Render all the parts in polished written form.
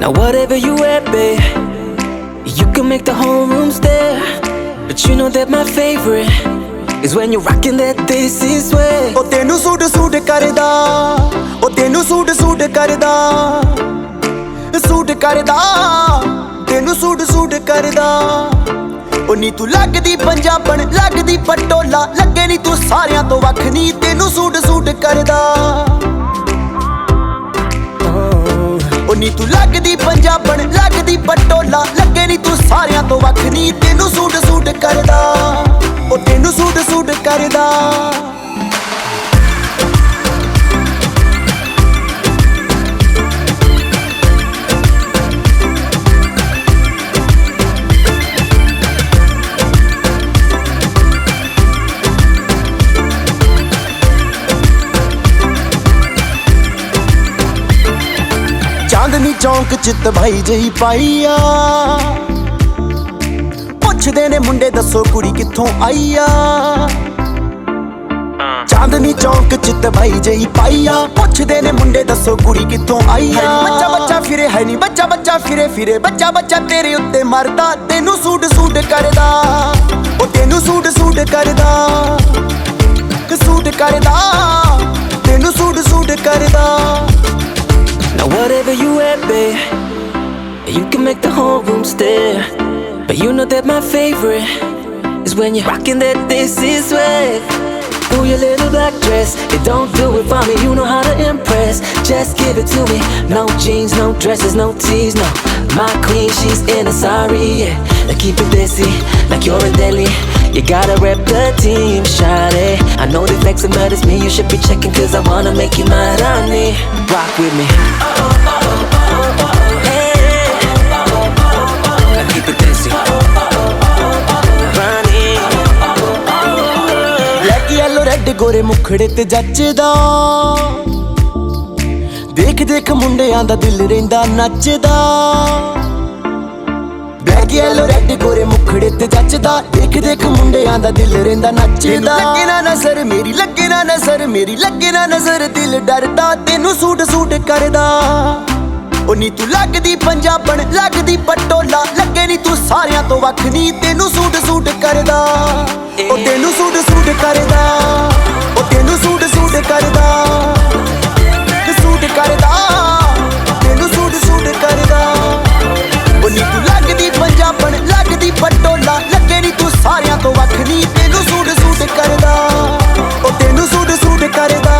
Now whatever you wear, babe, you can make the whole room stare. But you know that my favorite is when you're rocking that this is way. ਉਹ ਤੈਨੂੰ suit suit ਕਰਦਾ, ਉਹ ਤੈਨੂੰ suit suit ਕਰਦਾ, suit ਕਰਦਾ, ਤੈਨੂੰ suit suit ਕਰਦਾ। ਉਹ ਨੀ ਤੂੰ ਲੱਗਦੀ ਪੰਜਾਬਣ, ਲੱਗਦੀ ਪਟੋਲਾ, ਲੱਗੇ ਨੀ ਤੂੰ ਸਾਰਿਆਂ ਤੋਂ ਵੱਖ, ਨੀ ਤੈਨੂੰ ਸੂਟ ਸੂਟ ਕਰਦਾ। ਉਹ ਨੀ ਤੂੰ ਲੱਗਦੀ ਪੰਜਾਬਣ, ਲੱਗਦੀ ਪਟੋਲਾ, ਲੱਗੇ ਨੀ ਤੂੰ ਸਾਰਿਆਂ ਤੋਂ ਵੱਖ, ਨੀ ਤੈਨੂੰ ਸੂਟ ਸੂਟ ਕਰਦਾ। ਉਹ ਤੈਨੂੰ ਸੂਟ ਸੂਟ ਕਰਦਾ। ਚਾਂਦਨੀ ਚੌਂਕ ਚ ਤਬਾਈ ਜਹੀ ਪਾਈ ਆ, ਪੁੱਛਦੇ ਨੇ ਮੁੰਡੇ ਦੱਸੋ ਕੁੜੀ ਕਿੱਥੋਂ ਆਈ ਆ। ਚਾਂਦਨੀ ਚੌਂਕ ਚ ਤਬਾਈ ਜਹੀ ਪਾਈ ਆ, ਪੁੱਛਦੇ ਨੇ ਮੁੰਡੇ ਦੱਸੋ ਕੁੜੀ ਕਿੱਥੋਂ ਆਈ ਆ। ਬੱਚਾ ਬੱਚਾ ਫਿਰੇ ਹੈ ਨੀ, ਬੱਚਾ ਬੱਚਾ ਫਿਰੇ ਫਿਰੇ, ਬੱਚਾ ਬੱਚਾ ਤੇਰੇ ਉੱਤੇ ਮਰਦਾ, ਤੈਨੂੰ ਸੂਟ ਸੂਟ ਕਰਦਾ। ਉਹ ਤੈਨੂੰ ਸੂਟ ਸੂਟ ਕਰਦਾ, ਸੂਟ ਕਰਦਾ, ਤੈਨੂੰ ਸੂਟ ਸੂਟ ਕਰਦਾ। Now whatever you wear, babe, you can make the whole room stare. But you know that my favorite is when you're rocking that this is way. Ooh, your little black dress, it don't do it for me, you know how to impress. Just give it to me, no jeans, no dresses, no tees, no. My queen, she's in a sari, yeah. Now keep it desi, like you're in Delhi. You gotta rep the team, shawty. I know they flexing, but it's me you should be checking, cause I wanna make you my Rani. Rock with me. Red ਗੋਰੇ ਮੁਖੜੇ ਤੇ ਜੱਚਦਾ, ਦੇਖ ਦੇਖ ਮੁੰਡਿਆਂ ਦਾ ਦਿਲ ਰਹਿੰਦਾ ਨੱਚਦਾ। Black yellow red ਗੋਰੇ ਮੁਖੜੇ ਤੇ ਜੱਚਦਾ, ਦੇਖ ਦੇਖ ਮੁੰਡਿਆਂ ਦਾ ਦਿਲ ਰਹਿੰਦਾ ਨੱਚਦਾ। ਲੱਗੇ ਨਾ ਨਜ਼ਰ ਮੇਰੀ, ਲੱਗੇ ਨਾ ਨਜ਼ਰ ਮੇਰੀ, ਲੱਗੇ ਨਾ ਨਜ਼ਰ ਦਿਲ ਡਰਦਾ, ਤੈਨੂੰ ਸੂਟ ਸੂਟ ਕਰਦਾ। ਉਹ ਨੀ ਤੂੰ ਲੱਗਦੀ ਪੰਜਾਬਣ, ਲੱਗਦੀ ਪਟੋਲਾ, ਲੱਗੇ ਨੀ ਤੂੰ ਸਾਰਿਆਂ ਤੋਂ ਵੱਖ, ਨੀ ਤੈਨੂੰ ਸੂਟ ਸੂਟ ਕਰਦਾ। ਉਹ ਤੈਨੂੰ ਸੂਟ ਸੂਟ ਕਰਦਾ, ਉਹ ਤੈਨੂੰ ਸੂਟ ਸੂਟ ਕਰਦਾ, ਸੂਟ ਕਰਦਾ, ਤੈਨੂੰ ਸੂਟ ਸੂਟ ਕਰਦਾ। ਉਹ ਨੀ ਤੂੰ ਲੱਗਦੀ ਪੰਜਾਬਣ, ਲੱਗਦੀ ਪਟੋਲਾ, ਲੱਗੇ ਨੀ ਤੂੰ ਸਾਰਿਆਂ ਤੋਂ ਵੱਖ, ਨੀ ਤੈਨੂੰ ਸੂਟ ਸੂਟ ਕਰਦਾ। ਉਹ ਤੈਨੂੰ ਸੂਟ ਸੂਟ ਕਰਦਾ।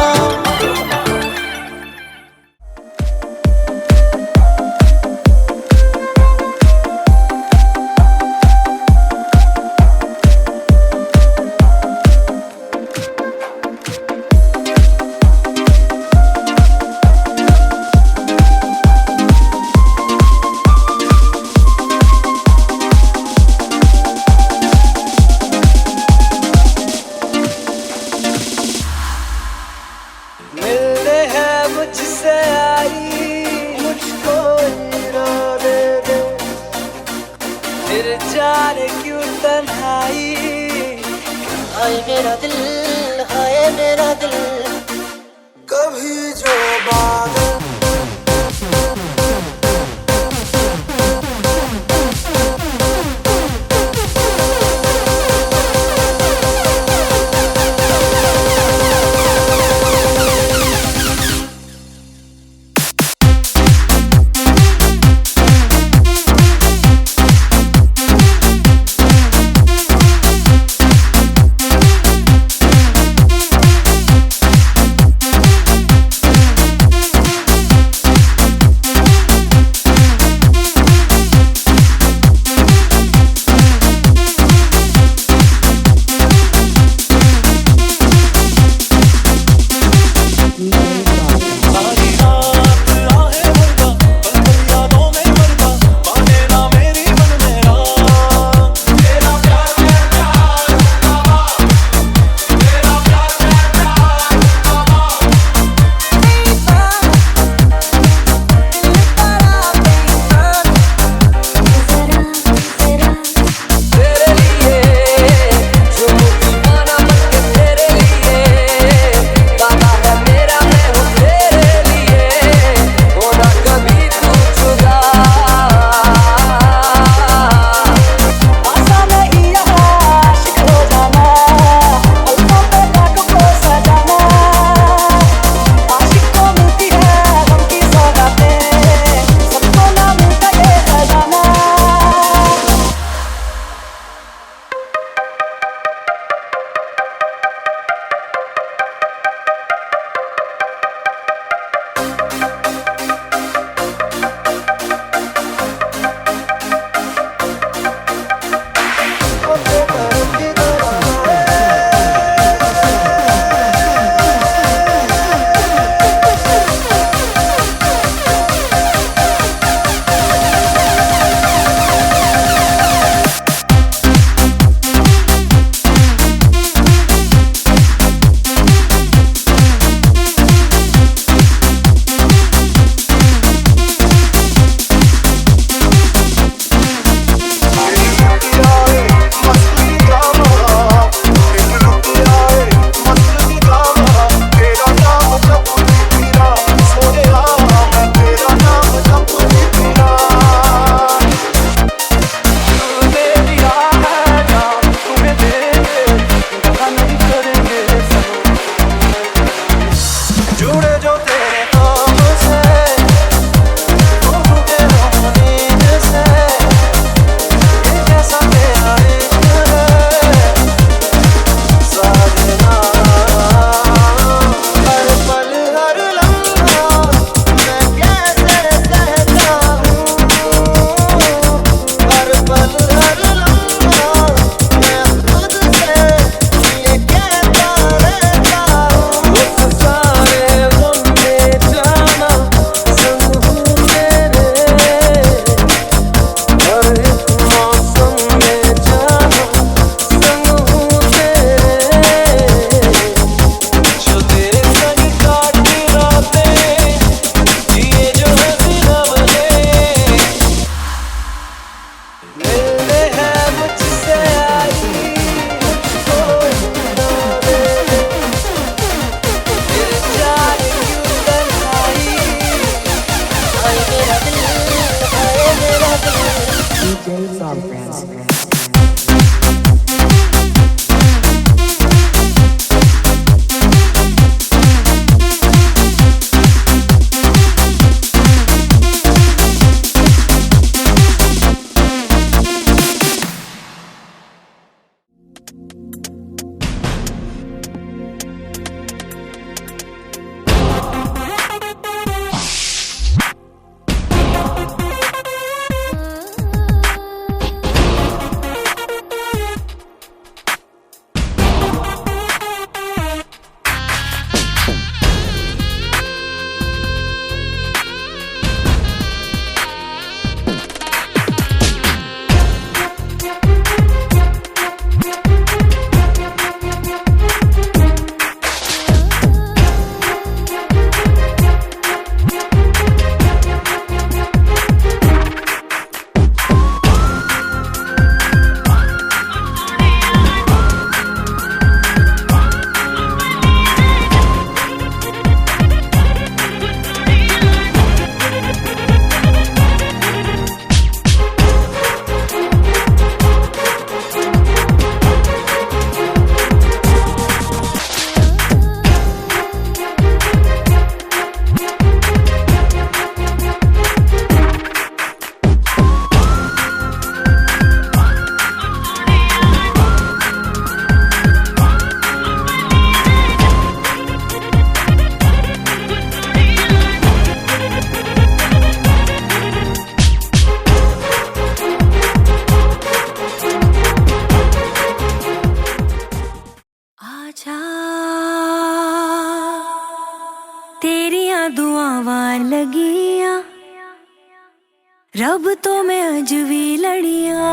रब तो मैं अज भी लड़िया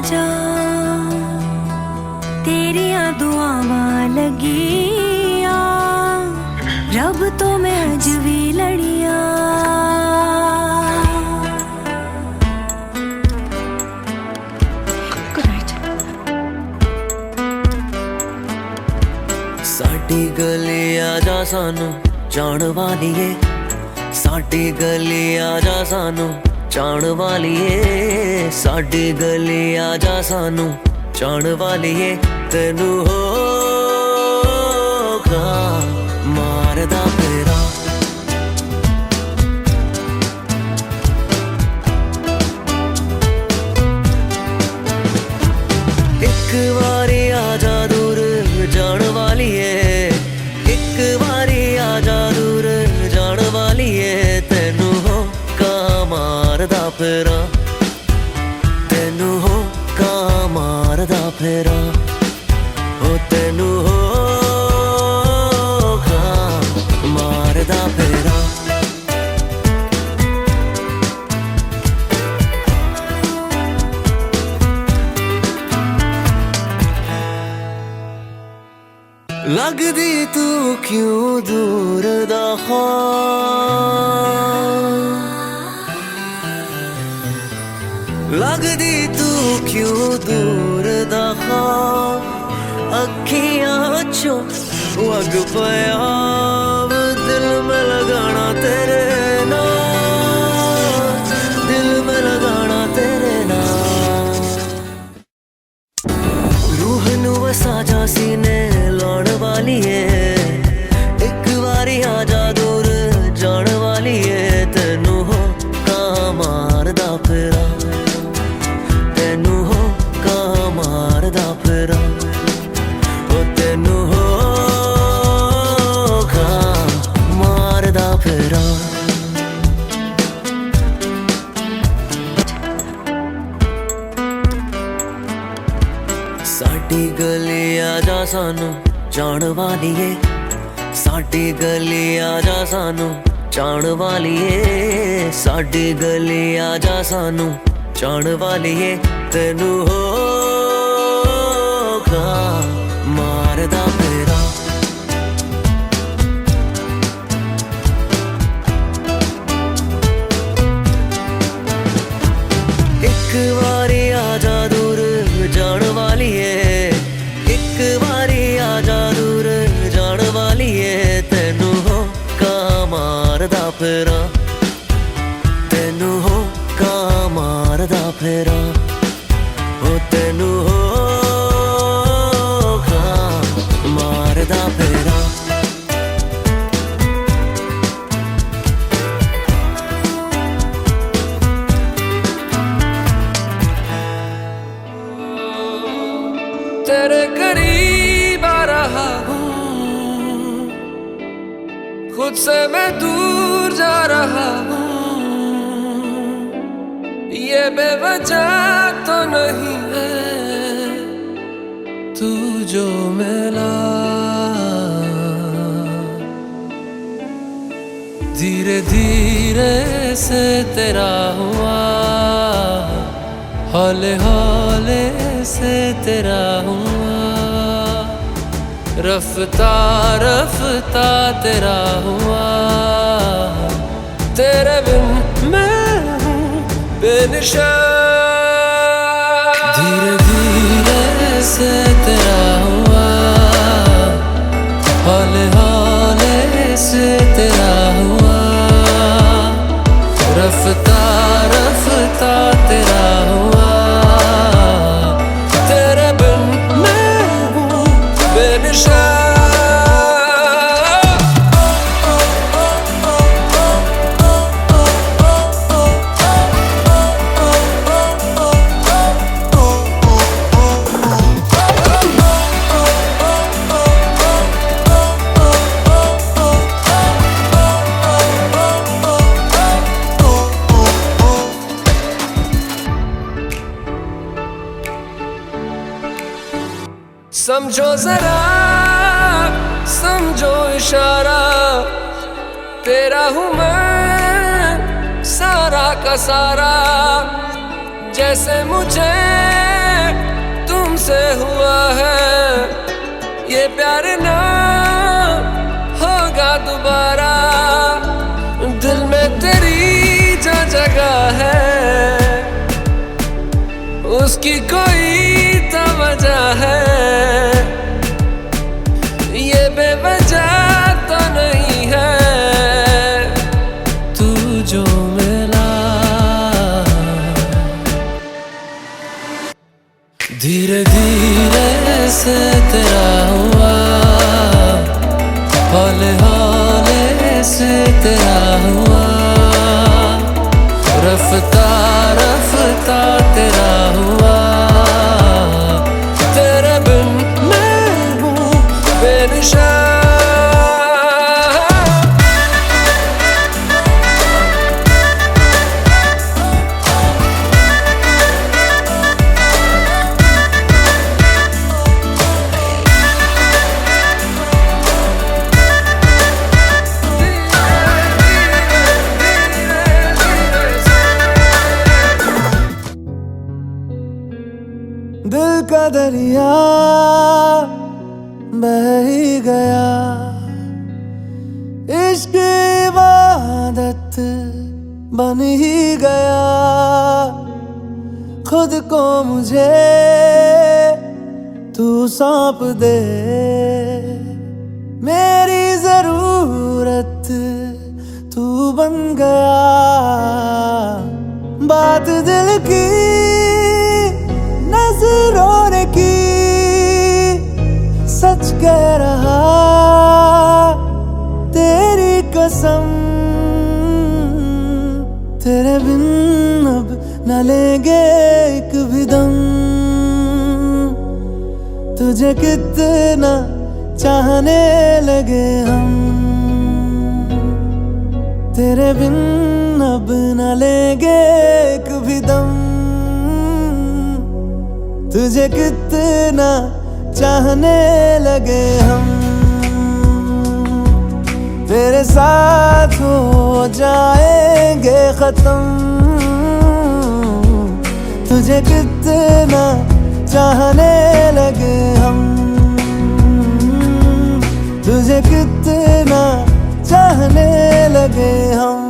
जा तेरिया दुआवां लगिया रब तो मैं अज भी लड़िया साडी गली आजा सानू जान वालीए साडी गली आजा सानू जान वालीए साडी गली आजा सानू जान वालीए तेनू होगा मारदा फेरा एक बारी आजा दूर जान वालीए एक बारी आजा दूर जान वालीए तेनू होगा मारदा फेरा तेनू होगा मारदा फेरा ओ तेनू होगा मारदा फेरा लगदी तू क्यों दूर दा लगदी तू क्यों दूर दा अखियां चो वग पया दिल में लगाना तेरे नाम दिल में लगाना तेरे नाम रूह नू वसा जा सीने लाण वाली है एक बारी आजा दूर जान वाली है तेनू हो का मारदा फेरा तेनू हो का मारदा फेरा ओ तेनू हो का मारदा फेरा साडी गली आजा सानू जान वालीए साडी गली आजा सानू जान वालीए साडी गली आजा सानू जान वालीए तेनू होगा मारदा फेरा एक बारी आजा दूर जान वालीए एक बारी आजा दूर जान वालीए तेनू होगा मारदा फेरा तेनू होगा मारदा फेरा ओ तेनू होगा मारदा फेरा तेरे करीब आ रहा हूँ खुद से मैं दूर जा रहा हूँ ये बेवजह तो नहीं है तू जो मिला धीरे धीरे से तेरा हुआ हौले हौले से तेरा हुआ रफ्ता रफ्ता तेरा हुआ तेरे बिन मैं हूँ बेनिशान धीरे धीरे से तेरा हुआ हौले हौले से तेरा हुआ रफ्ता रफ्ता तेरा हुआ तेरे बिन मैं हूँ बेनिशान समझो जरा समझो इशारा तेरा हूँ मैं सारा सारा का सारा जैसे मुझे तुमसे हुआ है, ये प्यार ना होगा दोबारा। दिल में तेरी जो जगह है उसकी कोई तो वजह है, ये बेवजह तो नहीं है। तू जो मिला धीरे धीरे से तेरा हुआ, हौले हौले से तेरा हुआ, रफ्ता रफ्ता तेरा हुआ। तेरे बिन मैं हूँ बेनिशान। दिल का दरिया बह ही गया, इश्क इबादत बन ही गया। खुद को मुझे तू सौंप दे, मेरी जरूरत तू बन गया। बात दिल की नजरों ने की, सच कह रहा तेरी कसम। तेरे बिन अब न लेंगे एक भी दम, तुझे कितना चाहने लगे हम। तेरे बिन अब न लेंगे एक भी दम, तुझे कितना चाहने लगे हम। तेरे साथ हो जाएंगे खत्म, तुझे कितना चाहने लगे हम। तुझे कितना चाहने लगे हम।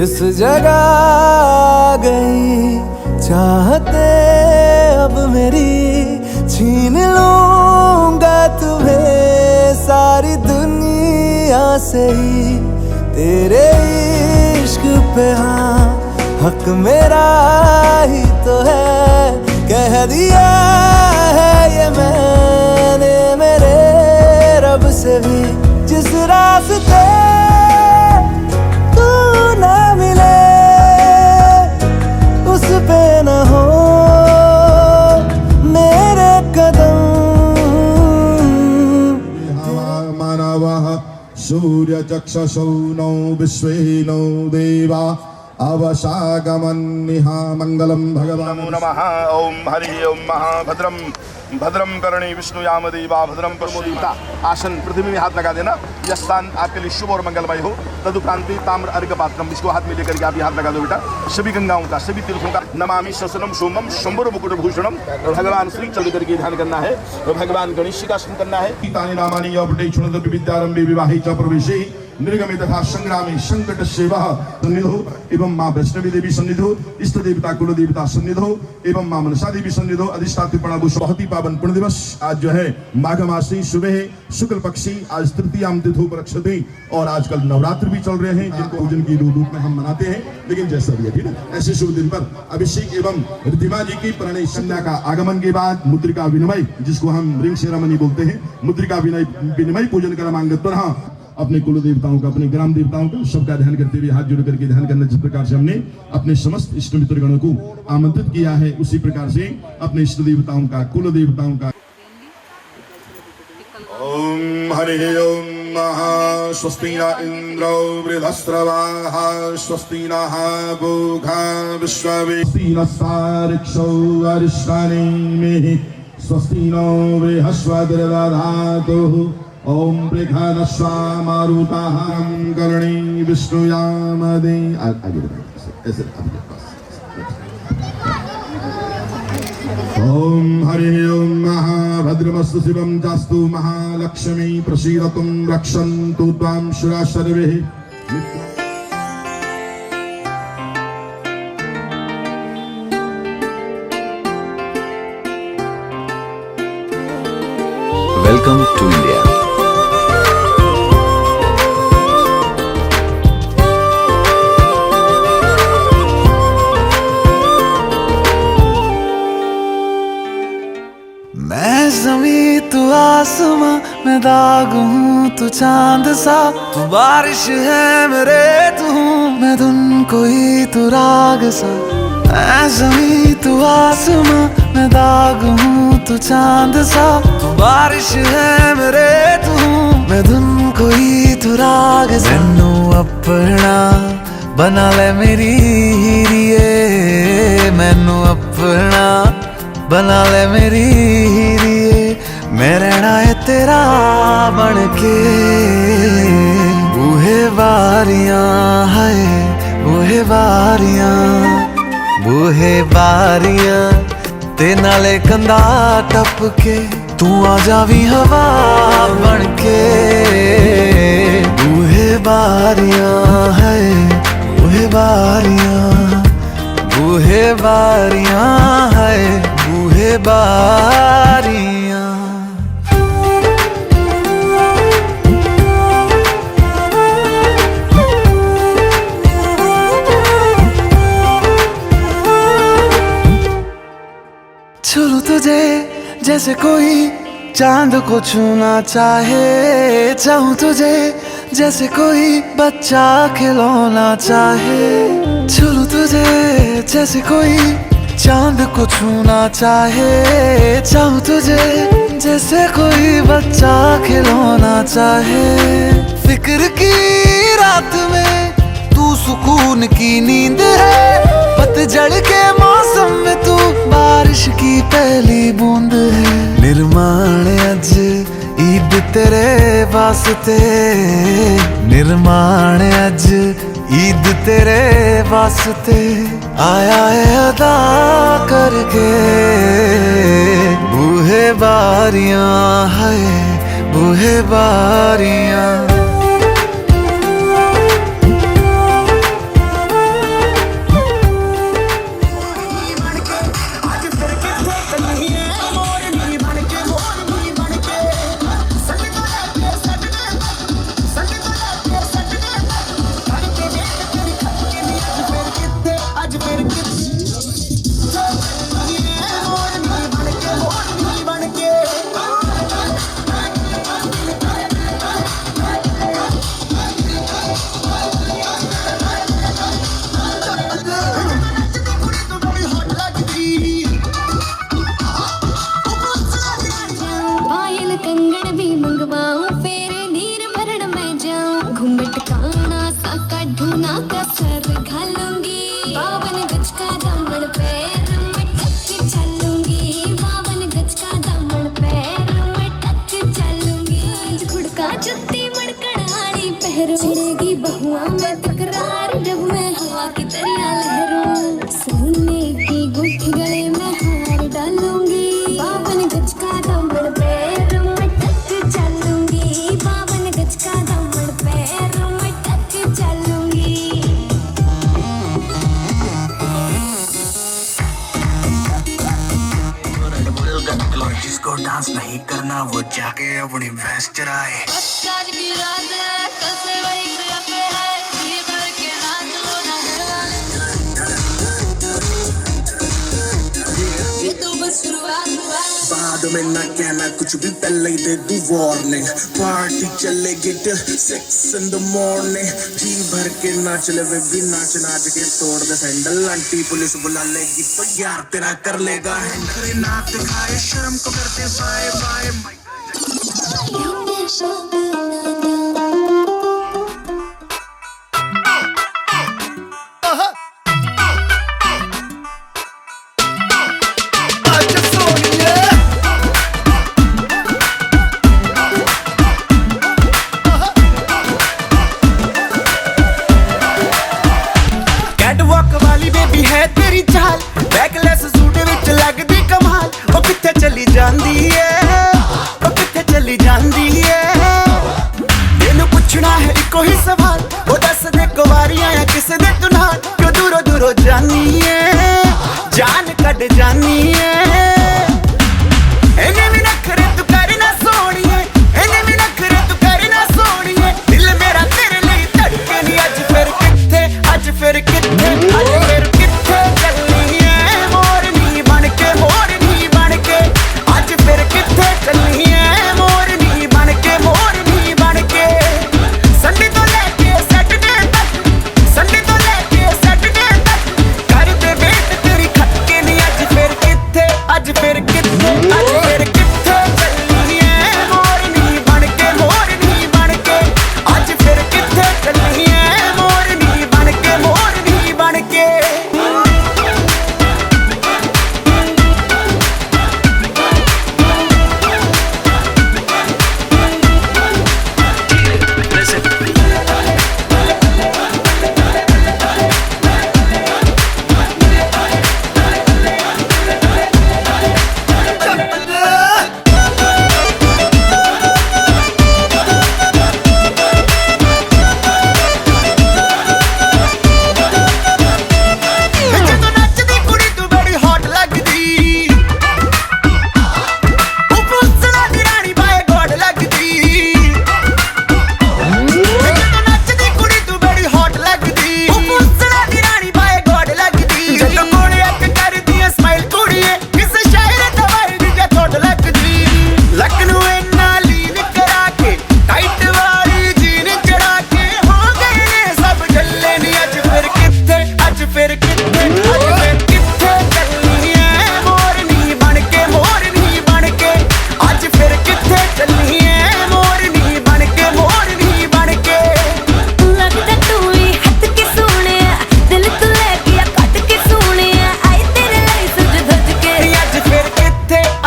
इस जगह गई चाहते अब मेरी, छीन लूंगा तुम्हें सारी दुनिया से ही। तेरे इश्क पे हाँ हक मेरा ही तो है, कह दिया है ये मैंने मेरे रब से भी। जिस रास्ते उस पे न हो मेरे कदम। मानवः सूर्य चक्षुषो नो विश्वे नो देवा अवशागमन्निहा मंगलम भगवान। नमो नमः। ओम हरि ओम महाभद्रम भद्रम करणी विष्णु याम देवा भद्रम पश्येता। आसन पृथ्वी में हाथ लगा देना, यह स्थान आपके लिए शुभ और मंगलमय हो। तदुपरांति ताम्र अर्घ पात्रम, इसको हाथ में लेकर के आप हाथ लगा दो बेटा। सभी गंगाओं का, सभी तीर्थों का नमामि शसनम सोमम शंभुर मुकुट भूषणम। भगवान श्री चल करके ध्यान करना है, भगवान गणेश का स्मरण करना है। तानि नामानि यौपटे क्षुणद विद्यारंभे विवाहे च प्रवेशे निर्गमे तथा संग्रामे संकट सेवा सन्निधो एवं माँ वैष्णवी देवी सन्निधो, इष्ट देवता कुल देवता सन्निधो एवं माँ मनसा देवी सन्निधो। अधिष्ठात्री प्रणाभूष बहुत ही पावन पुण्य दिवस आज जो है माघ मासी सुबह शुक्ल पक्षी आज तृतीयाम तिथो प्रक्षते, और आजकल नवरात्र भी चल रहे हैं जिनको पूजन की रूप में हम मनाते हैं। लेकिन जैसा भी है ठीक है, ऐसे शुभ दिन पर अभिषेक एवं रिद्धिमा जी की परिणय कन्या का आगमन के बाद मुद्रिका विनिमय, जिसको हम रिंग सेरेमनी बोलते हैं, मुद्रिका विनिमय पूजन क्रमांगत पर हाँ अपने कुल देवताओं का, अपने ग्राम देवताओं का सबका ध्यान करते हुए हाथ जोड़ करके ध्यान करना। जिस प्रकार से हमने अपने समस्त इष्ट मित्र गणों को आमंत्रित किया है, उसी प्रकार से अपने इष्ट देवताओं का, कुल देवताओं का। ओम हरि ओम स्वस्ति न इन्द्रो वृधस्रवाः स्वस्ति नः पूषा विश्ववेस्ति नस्तार्क्ष्यो अरिष्टानेमिः स्वस्ति नो बृहस्पतिर्दधातुः ॐ बृहदस्वा मारुतः कर्णी विष्णुयामदे ऐसे ॐ हरिः ॐ महाभद्रमस्तु शिवं जास्तु महालक्ष्मी प्रसीदतुं रक्षन्तु त्वां शिरा सर्वे Welcome to India. मैं ज़मीं तू आसमां मैं दाग हूँ तू चांद सा तू बारिश है मेरे तू मैं धुन कोई तू राग सा मैं ज़मीं तू आसमां मैं दाग हूँ तू चांद सा तू बारिश है मेरे तू मैं धुन कोई तू राग सा मैनू अपना बना ले मेरी हीरिए मैनू अपना बना ले मेरी हीरिए मैं रहना है तेरा बन के बूहे बारियां है बूहे बारियां ते नाले कंधा टप के तू आ जावी हवा बन के बूहे बारियां है बूहे बारियां है बूहे बारियां छू तुझे जैसे कोई चांद को छूना चाहे चाहूं तुझे जैसे कोई बच्चा खिलौना चाहे छू तुझे जैसे कोई चांद को छूना चाहे चाहूं तुझे जैसे कोई बच्चा खिलौना चाहे फिक्र की रात में तू सुकून की नींद है पतझड़ के मौसम में तू बारिश की पहली बूंद है निर्माण अज ईद तेरे वास्ते निर्माण अज ईद तेरे वास्ते आया है अदा करके बूहे बारियां है बूहे बारियां चिड़ेगी बहुआ में तकरार जब मैं हवा की दरिया लहरों सोने की गुठ गले में हार डालूंगी 52 गज का दामन पैरों में टक चलूंगी 52 गज का दामन पैरों में टक चलूंगी जिसको डांस नहीं करना वो जाके अपनी भैंस चराए बाद में ना कहना कुछ भी पहले ही दे दूं वार्निंग पार्टी चलेगी till 6 in the morning जी भर के नाच ले वे भी नाच नाच के तोड़ दे सैंडल आंटी पुलिस बुला लेगी तो यार तेरा कर लेगा हैंडल नाक दिखाए शर्म को करते बाय बाय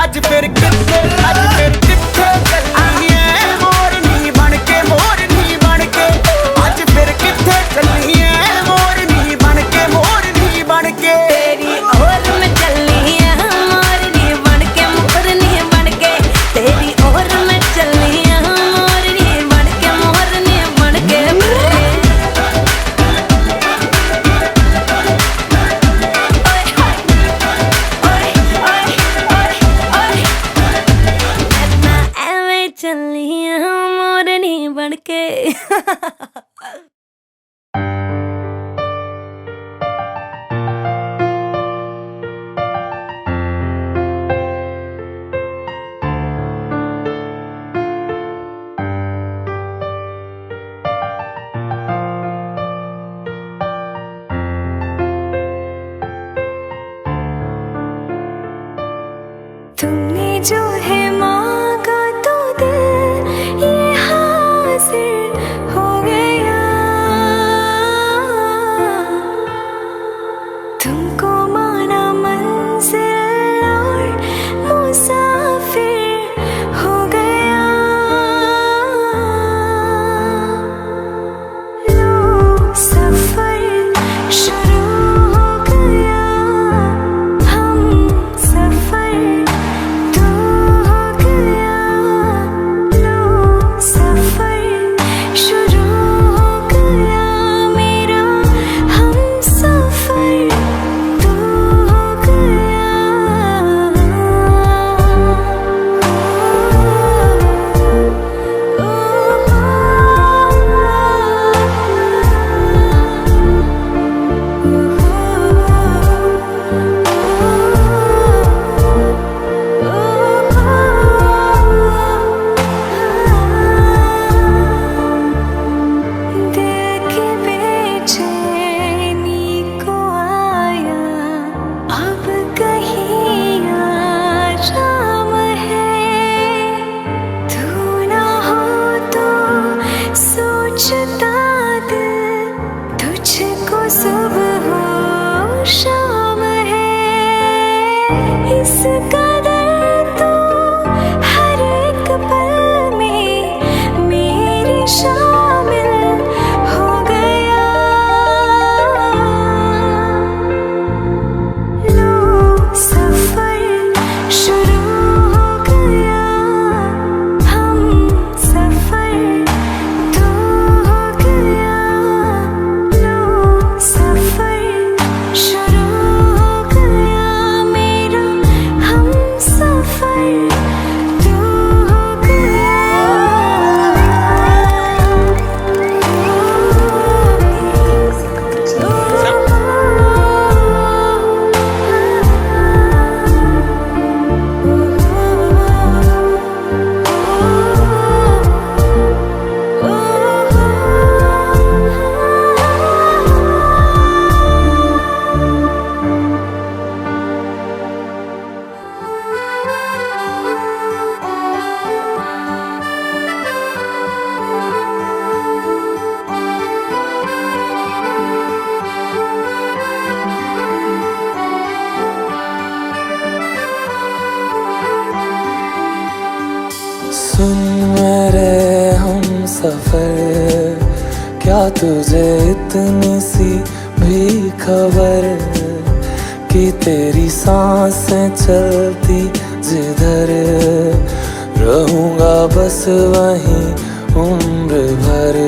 ਅੱਜ ਫਿਰ ਕਿੱਥੇ ਚੱਲੀ ਐ ਮੋਰਨੀ ਬਣ ਕੇ ਅੱਜ ਫਿਰ ਕਿੱਥੇ ਚੱਲੀ ਐ ਮੋਰਨੀ ਬਣ ਕੇ तेरी ओर में चलनी है मोरनी बन के तेरी ओर में चलनी है मोरनी बन के मैं ऐਵੇਂ चलनी है मोरनी बन के तुमने जो है मांगा तो दिल ये हासिल हो गया तुमको माना मंजिल और मुसाफिर हो गया लो सफर शुरू हो गया हम सफर शुरू हो गया मेरा हम सफर तो हो गया दिल की बेचैनी को आया अब कहीं आराम है तू ना हो तो सोचता दिल तुझको सुबह हो शाम है इस कदर तो हर एक पल में मेरी शामिल हो गया लो सफर शुरू हो गया हम सफर तो हो गया लो सफर शुरू हो गया मेरा हम सफर तो हो सुन मेरे हम सफर क्या तुझे इतनी सी भी खबर कि तेरी सांसें चलती जिधर रहूंगा बस वहीं उम्र भर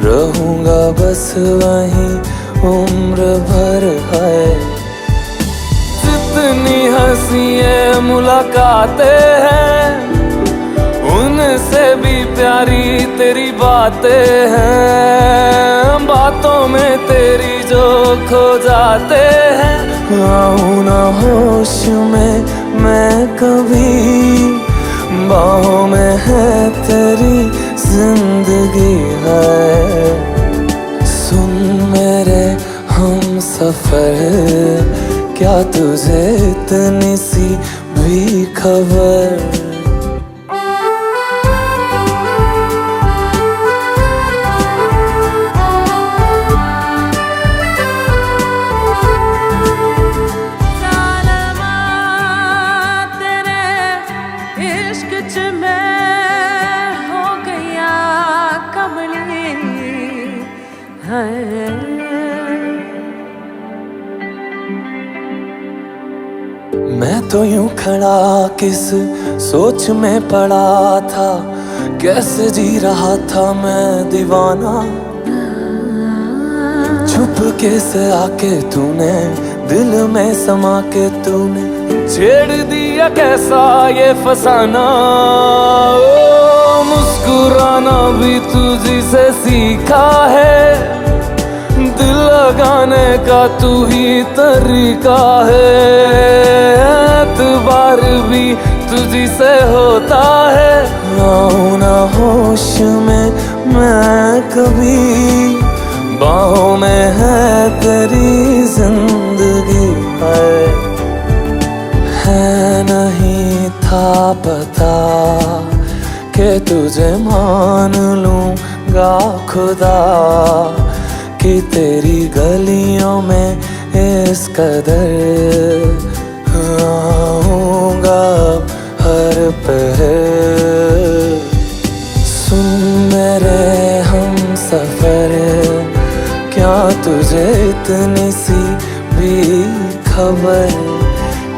रहूंगा बस वहीं उम्र भर है जितनी हंसी मुलाकातें हैं उनसे भी प्यारी तेरी बातें हैं बातों में तेरी जो खो जाते हैं आऊं ना होश में मैं कभी बाहों में है तेरी जिंदगी है सुन मेरे हम सफर क्या तुझे इतनी सी भी खबर तेरे मैं तो यूं खड़ा किस सोच में पड़ा था, कैसे जी रहा था मैं दीवाना। छुप के से आके तूने दिल में समा के तूने छेड़ दिया कैसा ये फसाना। ओ मुस्कुराना भी तुझी से सीखा है, दिल लगाने का तू ही तरीका है। एतबार भी तुझी से होता है, आऊं ना होश में मैं कभी, बाहों में है तेरी जिंदगी है नहीं था पता कि तुझे मान लूंगा खुदा, कि तेरी गलियों में इस कदर आऊंगा हर पहर। सुन मेरे हम सफर, क्या तुझे इतनी सी भी खबर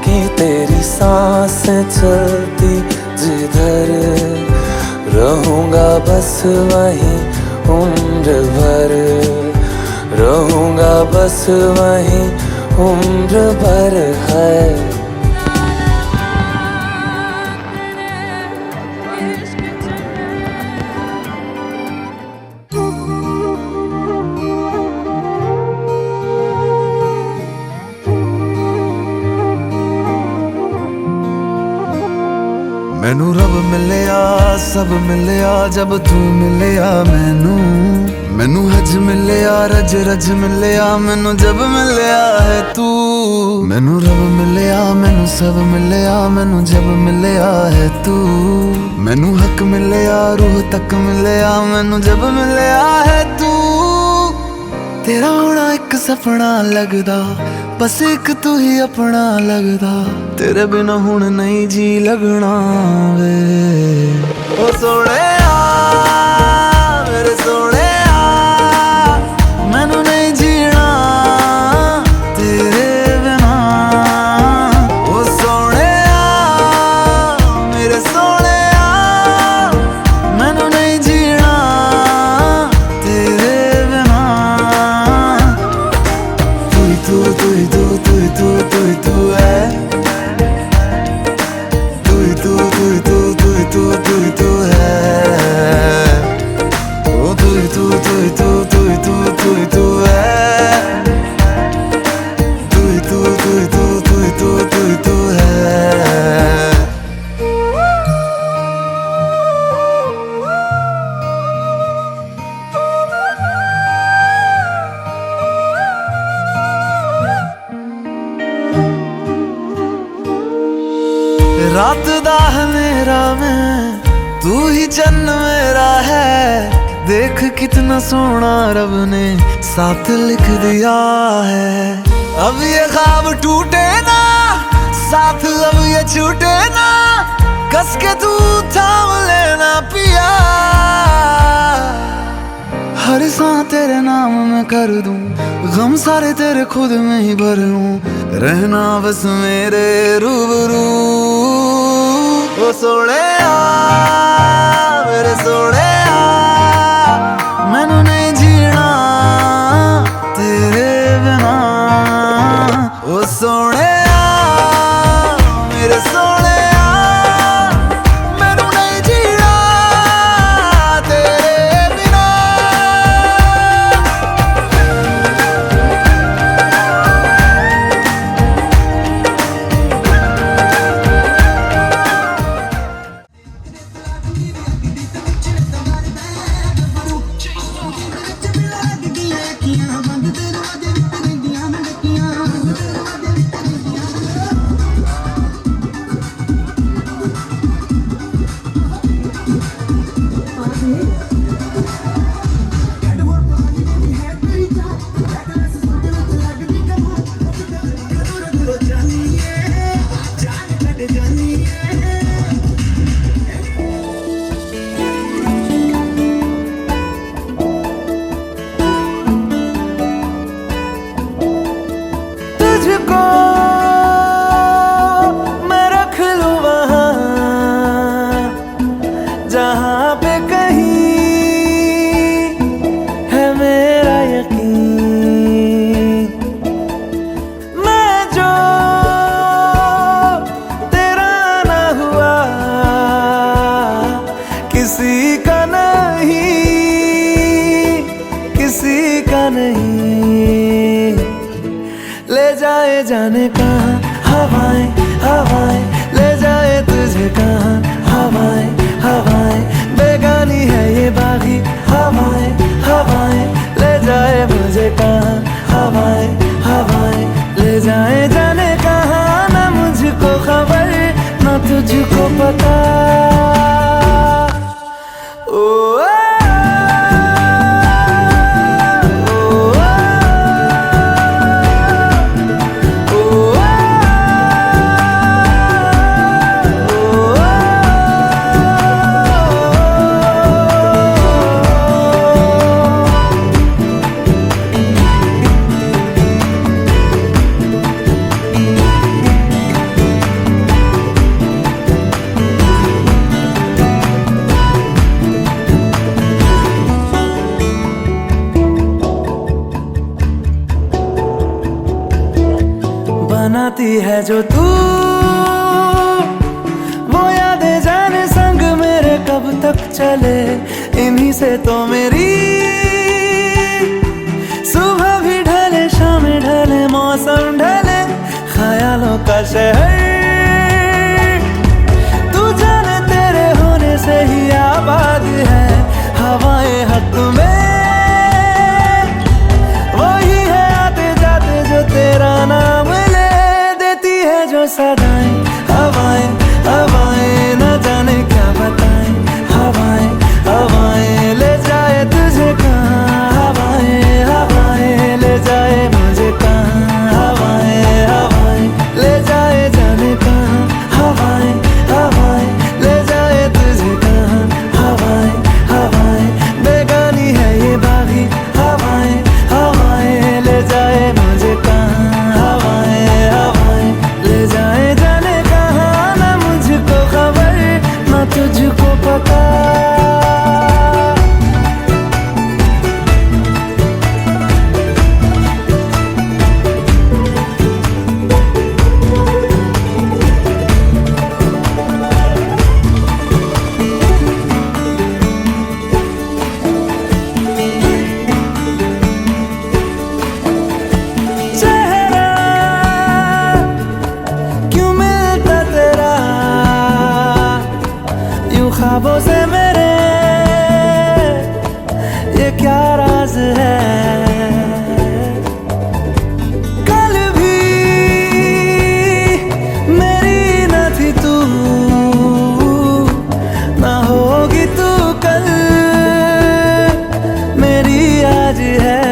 कि तेरी सांसें चलती जिधर, रहूंगा बस वहीं उम्र भर, रहूंगा बस वहीं उम्र भर है। मैनू रब मिलिया सब मिलिया जब तू मिलिया मैनू हज मिलिया रज रज मिलिया मैनू जब मिलिया है तू। मैनू रब मिलिया मैनू सब मिलिया मैनू जब मिलिया है तू। मैनू हक मिलिया रूह तक मिलिया मैनू जब मिलिया है तू। तेरा होना एक सपना लगदा, बस एक तू ही अपना लगदा, तेरे बिना हुण नहीं जी लगना वे। ओ सोहणिया मेरे सोहणिया, मैनू नहीं जीना तेरे बिना। ओ सोहणिया मेरे सोहणिया, मैनू नहीं जीना तेरे बिना। तू ही तू तू ही तू तू ही तू तू ही तू है, तू ही तू तू ही तू तू ही तू तू ही तू है। ओ तू ही तू तू ही तू तू ही तू तू ही तू है, तू ही तू तू ही तू तू ही तू तू ही तू है। रात दा मेरा मैं तू ही जन्म मेरा है। देख कितना सोना रब ने साथ लिख दिया है। अब ये ख्वाब टूटे ना साथ, अब ये छूटे ना, कस के तू थाम लेना पिया। हर सांस तेरे नाम में कर दूं, गम सारे तेरे खुद में ही भर लूं, रहना बस मेरे रूबरू। ओ सोहणिया मेरे सोहणिया, मैनू नहीं जीना तेरे बिना। ओ सोहणिया मेरे सोहणिया, मैनू नहीं जीना तेरे बिना। किसी का नहीं, किसी का नहीं। ले जाए जाने कहाँ हवाएं हवाएं, ले जाए तुझे कहाँ हवाएं हवाएं। बेगानी है ये बागी हवाएं हवाएं, ले जाए मुझे कहाँ हवाएं हवाएं। ले जाए जाने कहाँ, ना मुझको खबर ना तुझको पता। ओ बनाती है जो तू वो यादें जाने संग मेरे कब तक चले। इन्हीं से तो मेरी सुबह भी ढले शाम ढले मौसम ढले, ख्यालों का शहर तू जाने तेरे होने से ही आबाद है। हवाएं हक में वही है आते जाते जो तेरा नाम जो सदाएं हवाएं हवाएं, न जाने क्या बताएं हवाएं हवाएं। ले जाए तुझे कहाँ हवाएं हवाएं, ले जाए मुझे कहाँ हवाएं हवाएं। ले जाए जाने कहाँ हवाएं हवाएं, ले जाए तुझे कहाँ हवाएं हवाएं। बेगानी है ये बागी हवाएं हवाएं, ले जाए मुझे कहाँ हवाएं हवाएं। ले जाए जाने कहाँ, ना मुझको खबर ना तुझको पता। ख्वाबों से मेरे ये क्या राज है। कल भी मेरी न थी तू, ना होगी तू कल मेरी आज है।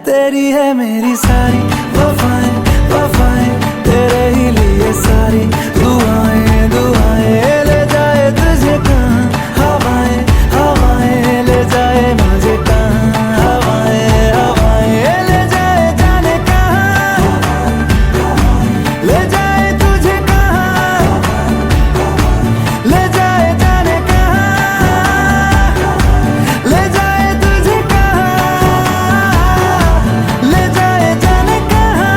तेरी है मेरी सारी वफाएं वफाएं, तेरे ही लिए सारी दुआएं दुआएं। ले जाए तुझे कहाँ हवाएं हवाएं, ले जाए मुझे कहाँ हवाएं हवाएं। ले जाए जाने कहाँ, ले जाए तुझे कहाँ, ले जाए जाने कहाँ, ले जाए तुझे कहाँ, ले जाए जाने कहाँ,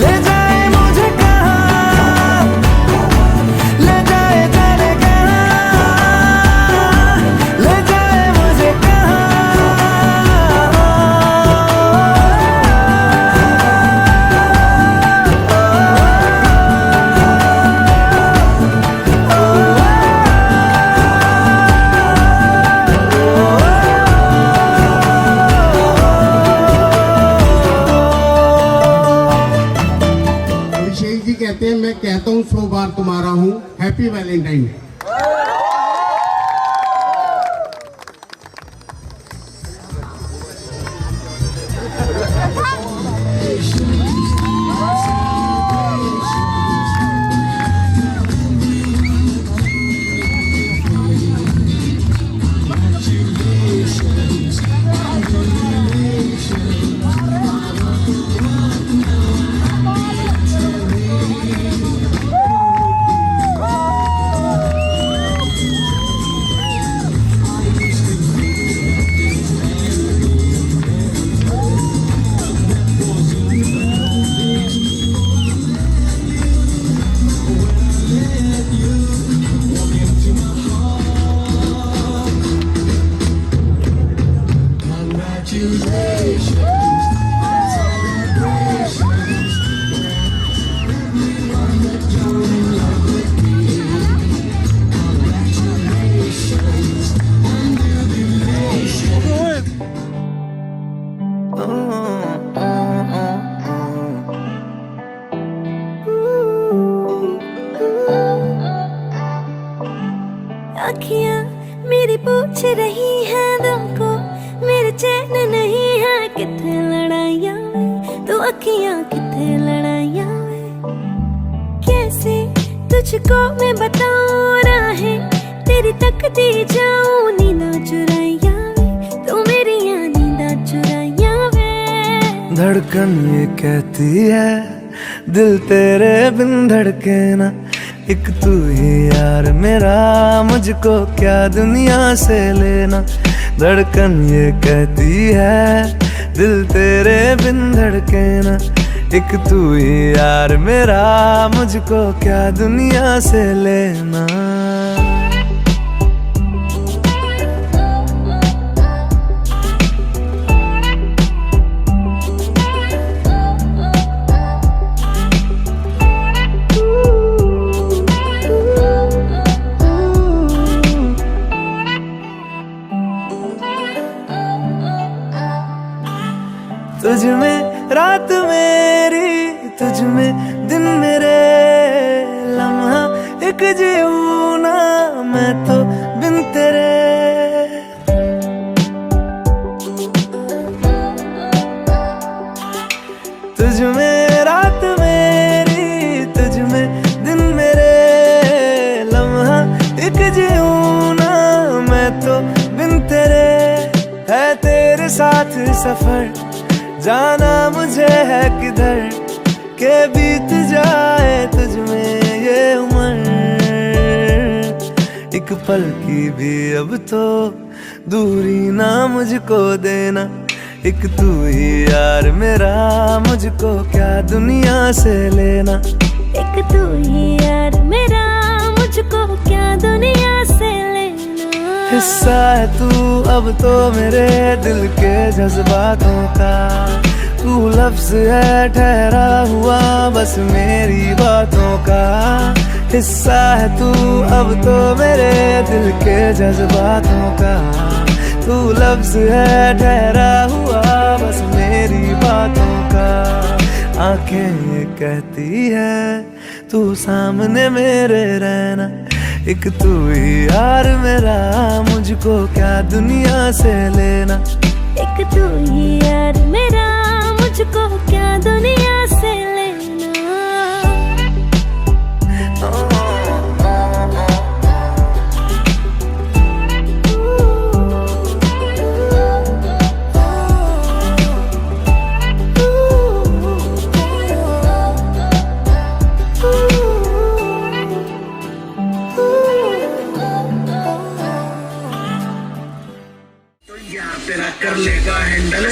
ले जाए मुझे कहाँ, ले जाए जाने कहाँ, ले जाए मुझे कहाँ। अभिषेक जी कहते हैं मैं कहता हूँ 100 बार तुम्हारा हूँ। Happy Valentine day. अखियां मेरी पूछ रही है दिल को, मेरे चैन नहीं है किथे लड़ाइयां वे, तू अखियां किथे लड़ाइयां वे। कैसे तुझको मैं बताऊं राहें तेरी तकती जाऊं, नींदा चुराइयां वे, तू मेरी नींदा चुराइयां वे। धड़कन ये कहती है दिल तेरे बिन धड़के ना, एक तू ही यार मेरा, मुझको क्या दुनिया से लेना। धड़कन ये कहती है दिल तेरे बिन धड़के ना, एक तू ही यार मेरा, मुझको क्या दुनिया से लेना। तुझ में रात मेरी, तुझ में दिन मेरे, लम्हा एक जीऊं ना मैं तो बिन तेरे। तुझ में रात मेरी, तुझ में दिन मेरे, लम्हा एक जीऊं ना मैं तो बिन तेरे। है तेरे साथ सफर जाना मुझे है किधर, के बीत जाए तुझ में ये उम्र। एक पल की भी अब तो दूरी ना मुझको देना, एक तू ही यार मेरा, मुझको क्या दुनिया से लेना। एक तू ही यार मेरा, मुझको क्या दुनिया से लेना। हिस्सा है तू अब तो मेरे दिल के जज्बातों का, तू लफ्ज है ठहरा हुआ बस मेरी बातों का। हिस्सा है तू अब तो मेरे दिल के जज्बातों का, तू लफ्ज है ठहरा हुआ बस मेरी बातों का। आंखें ये कहती है तू सामने मेरे रहना, एक तू ही यार मेरा, मुझको क्या दुनिया से लेना। एक तू ही यार मेरा, मुझको क्या दुनिया से लेना। तेरा कर लेगा हैंडल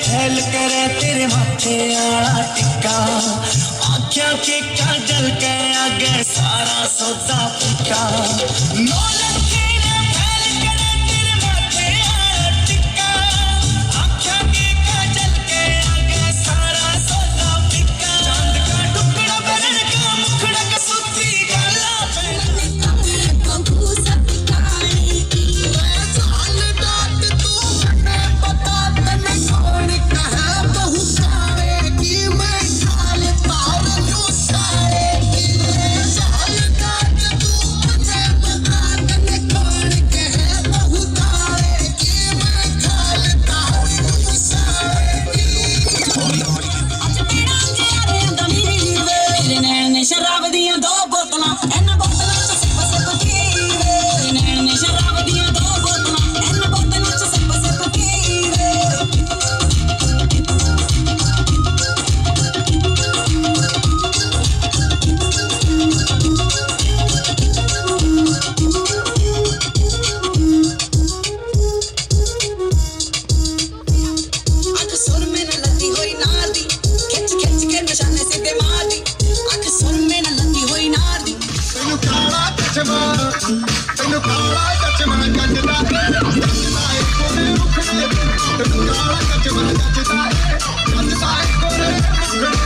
फैल कर तेरे माथे आला टिक्का, आँखों के काजल के आगे सारा सौदा फीका। चचमा तेनू काला चचमा जचदा है कोने मुखड़े तेनू काला चचमा जचदा है कोने मुखड़े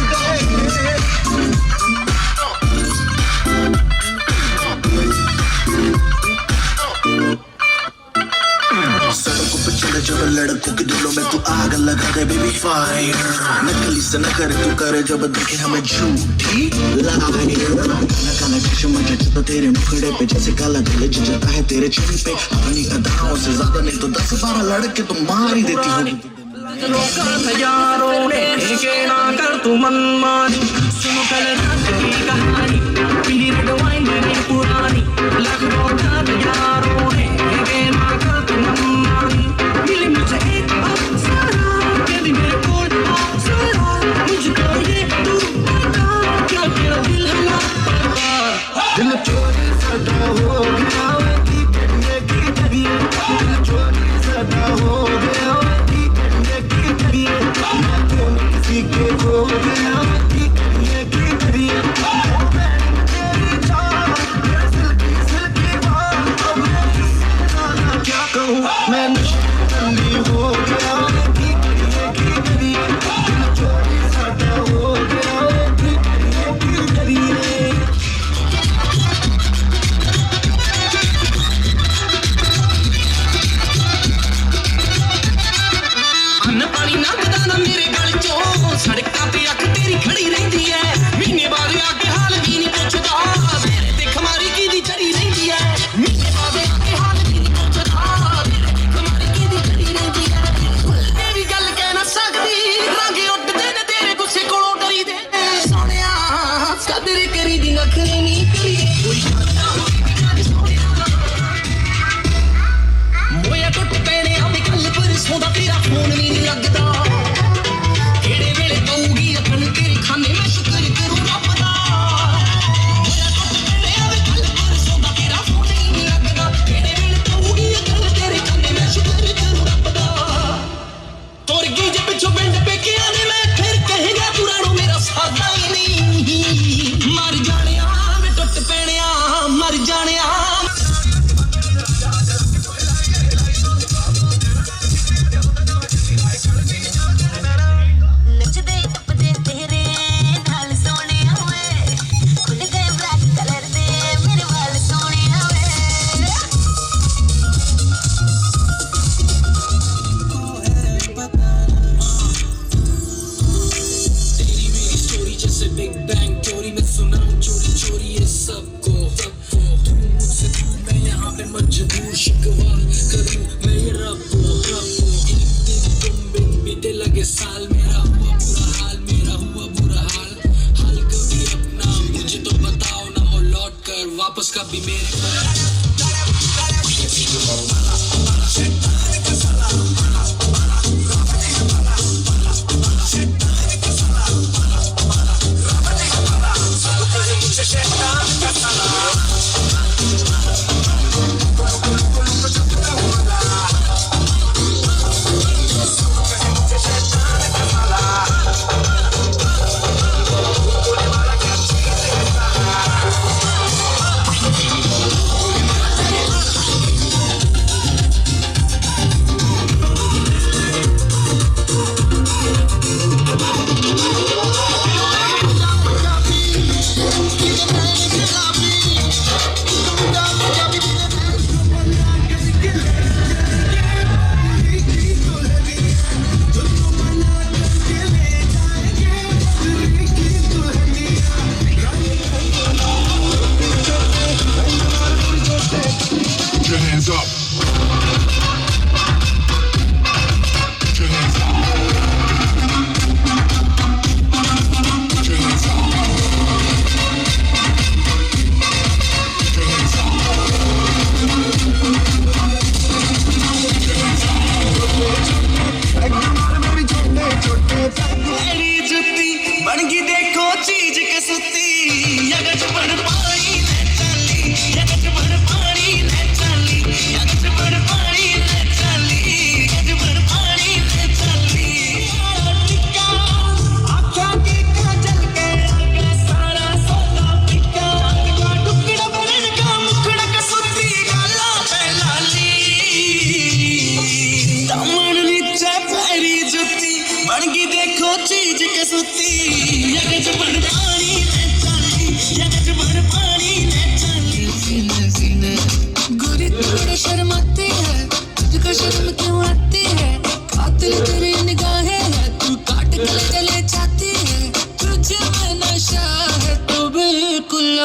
सड़कों पे चले जब लड़कों के दिलों में तू आग लगा दे बेबी फायर नकली से न करे तू करे जब देखे हमें झूठी काला चश्मा जचता तेरे मुखड़े पे जैसे काला दिल जचता है तेरे चेहरे पे अपनी अदाओं से ज्यादा नहीं तो 10-12 लड़के तो मार ही देती होगी यारों ने के ना कर तू मनमानी सुनो कल रात की कहानी पीली रेड वाइन मेरी पुरानी लग रोता यारों ने के ना कर तू मनमानी मिली मुझे एक अप्सरा तेरी मेरे कोल अप्सरा मुझको ये तू बता क्या तेरा दिल हमारा दिल चोरी सदा हो गया की करने की करिए दिल चोरी सदा हो गया किसी के खो गया की करिए तेरी जान सिल्की बात अब क्या कहूँ मैं नशेबंदी हो गया की करिए चोरी सादा हो गया की करिए पानी नाकदा ना मेरे गल चो सड़कों पे अख तेरी खड़ी रहती है महीने बाद आके हाल भी नहीं पूछदा तेरे ते खमारी की दी चढ़ी रहती है महीने बाद आके हाल भी नहीं पूछदा तेरे ते खमारी की दी चढ़ी रहती है तेरी गल कह ना सकदी रंग उड़दे ने तेरे गुस्से कोलों डरी दे सोनिया कदर करी दी नखरे नहीं करी मोया टुट पैने आवे कल परसों दा तेरा फोन नहीं लगदा केड़े वेले पाऊगी अपन तेरे खाने में शुक्र करूं रब दा मोया टुट पैने आवे कल परसों दा तेरा फोन नहीं लगदा केड़े वेले पाऊगी अपन तेरे खाने में शुक्र करूं रब दा तोर गी जे पिछो पिंड पे के आने मैं फिर कहेगा पुराणो मेरा सादा ही नहीं मर जानिया मैं टुट पैनिया मर जानिया साल मेरा हुआ बुरा हाल हाल कभी अपना मुझे तो बताओ ना हो लौट कर वापस कभी मेरे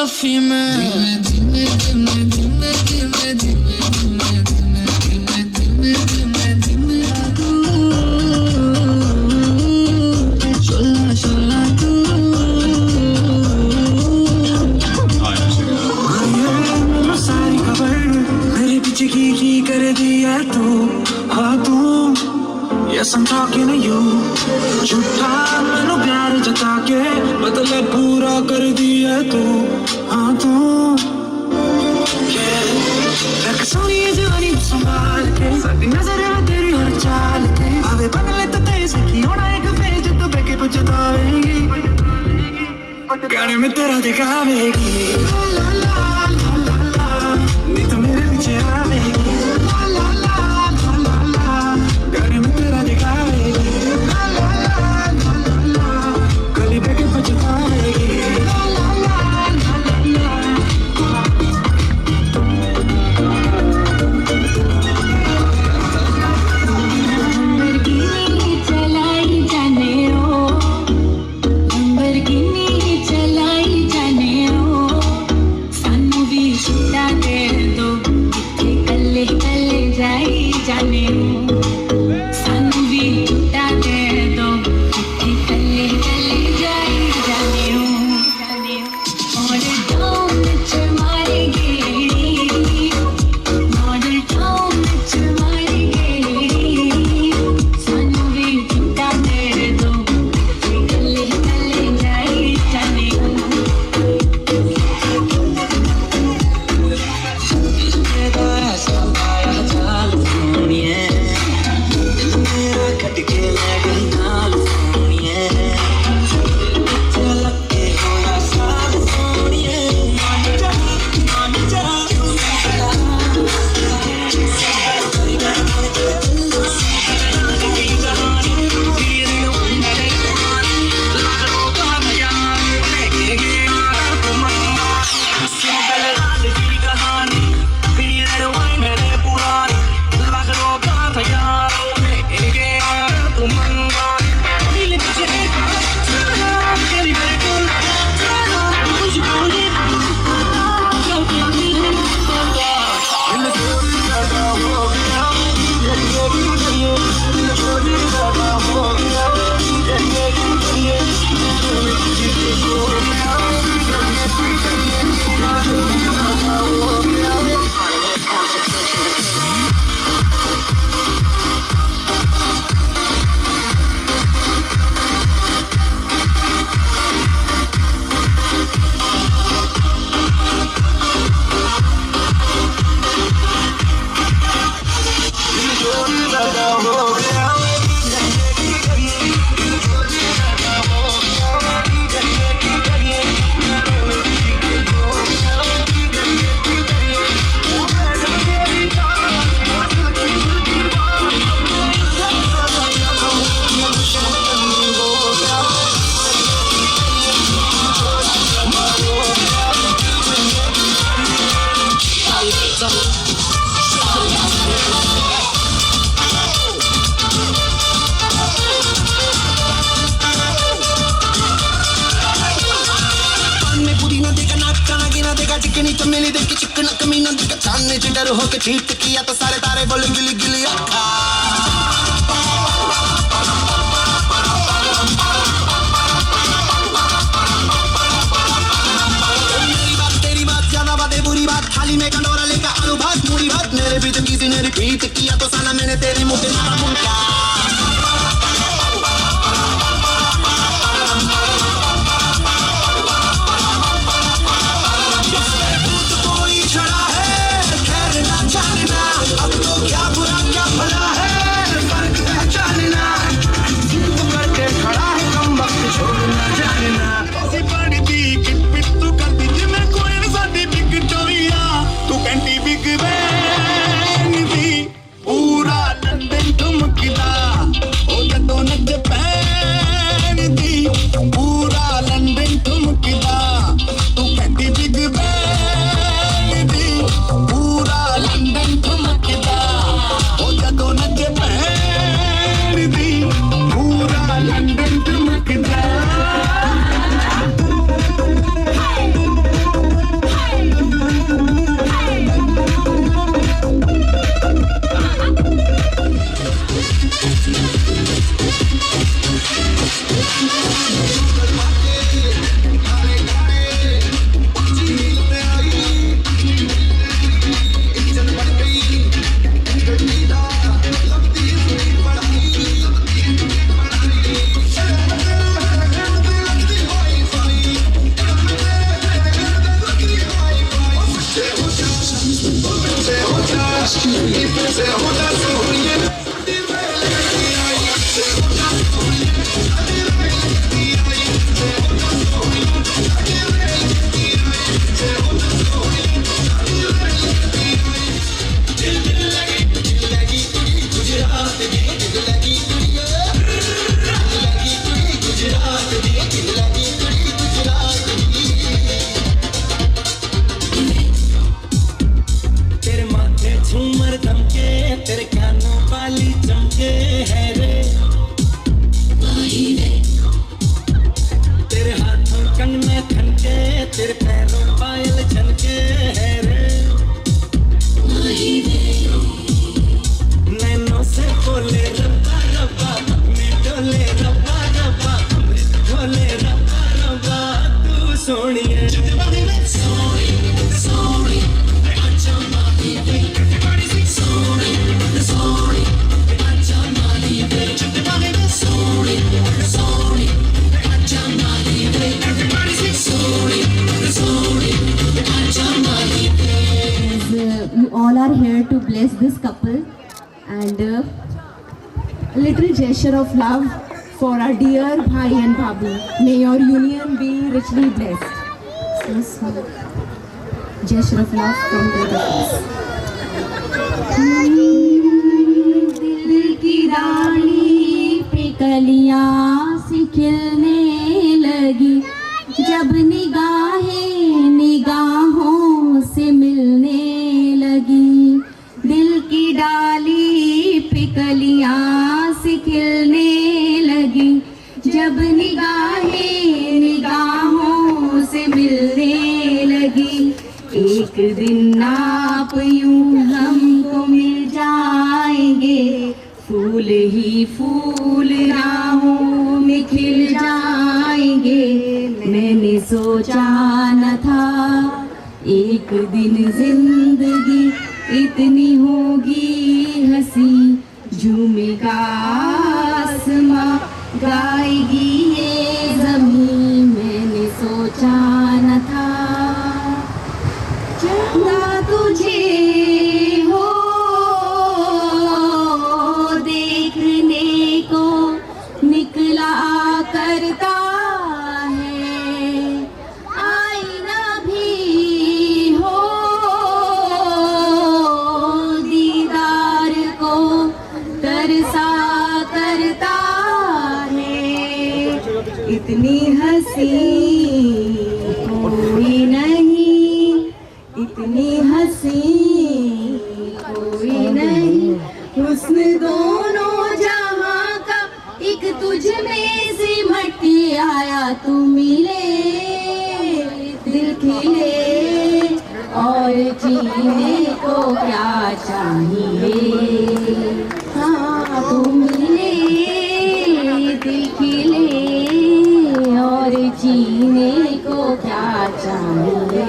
माफी में धीमे धीमे धीमे धीमे धीमे धीमे धीमे धीमे धीमे धीमे शोला शोला तू सारी खबर मेरे पीछे की कर दिया तू हाँ तू Yes, I'm talking to you. झूठा मैंने प्यार जता के मतलब पूरा कर दिया तू हाँ तू रख सोनी जवानी संभाल के सारी नजर है तेरी हर चाल के आवे बन ले तो तेज की होना एक पेज तो बेके पछतावेगी गाने में तेरा दिखावेगी ला ला ला ला ला नहीं तो मेरे पीछे आवेगी ला ला ला ला ला गाने में तेरा दिखावेगी ला ला ला ला ला गली पे के पछतावेगी ला ला ला ला ला लंबरगिनी चलाई जाने ओ लंबरगिनी चलाई जाने ओ सानू भी छुट्टा दे दो इत्थे कल्ले कल्ले जाई जाने ओ सानू भी छुट्टा दे दो इत्थे कल्ले कल्ले जाई जाने ओ मॉडल टाउन विच मारे गेड़ी मॉडल टाउन विच मारे गेड़ी सानू भी छुट्टा दे दो इत्थे कल्ले कल्ले जाई जाने ओ चिकनी चमेली देख के चिकना कमीना देख चांदने से डर हो के चीट किया तो सारे तारे बोले गिली गिली अखा मेरी बात तेरी बात ज्यादा बातें बुरी बात थाली में कंडोरा लेकर आलू भात मूरी भात मेरे बीच किसी ने रिपीट किया तो साला मैंने तेरे मुंह पे मारा मुंडा पूरा लंदन तुम तेरे माथे झूमर दमके, तेरे कानों वाली चमके है रे, तेरे हाथों कंगने खनके, तेरे पैरों पायल झनके है रे, नैनों से बोले रब्बा रब्बा, में डोले रब्बा रब्बा, अमृत बोले रब्बा रब्बा, तू सोनिए You all are here to bless this couple and a little gesture of love for our dear Bhai and Bhabhi. May your union be richly blessed. So small gesture of love from both of us. दिल की रानी पे कलियां सी खिलने लगी, जब निगाहें निगाहों से मिलने लगी, दिल की डाली पे कलियां से खिलने लगी, जब निगाहें निगाहों से मिलने लगी, एक दिन आप यूं हमको मिल जाएंगे, फूल ही फूल राहों में खिल जाएंगे, मैंने सोचा न था एक दिन जिंदगी इतनी होगी हंसी, झूमेगा आसमां गाएगी ये ज़मीं, मैंने सोचा न था चंदा तुझे हो देखने को निकला करता है, आईना भी हो दीदार को तरसा करता है, इतनी हंसी कोई नहीं, इतनी हंसी कोई नहीं, हुस्न दोनों जहां का एक तुझ में सिमट के आया, तू मिले दिल खिले और जीने को क्या चाहिए, हाँ तू मिले दिल खिले और जीने को क्या चाहिए,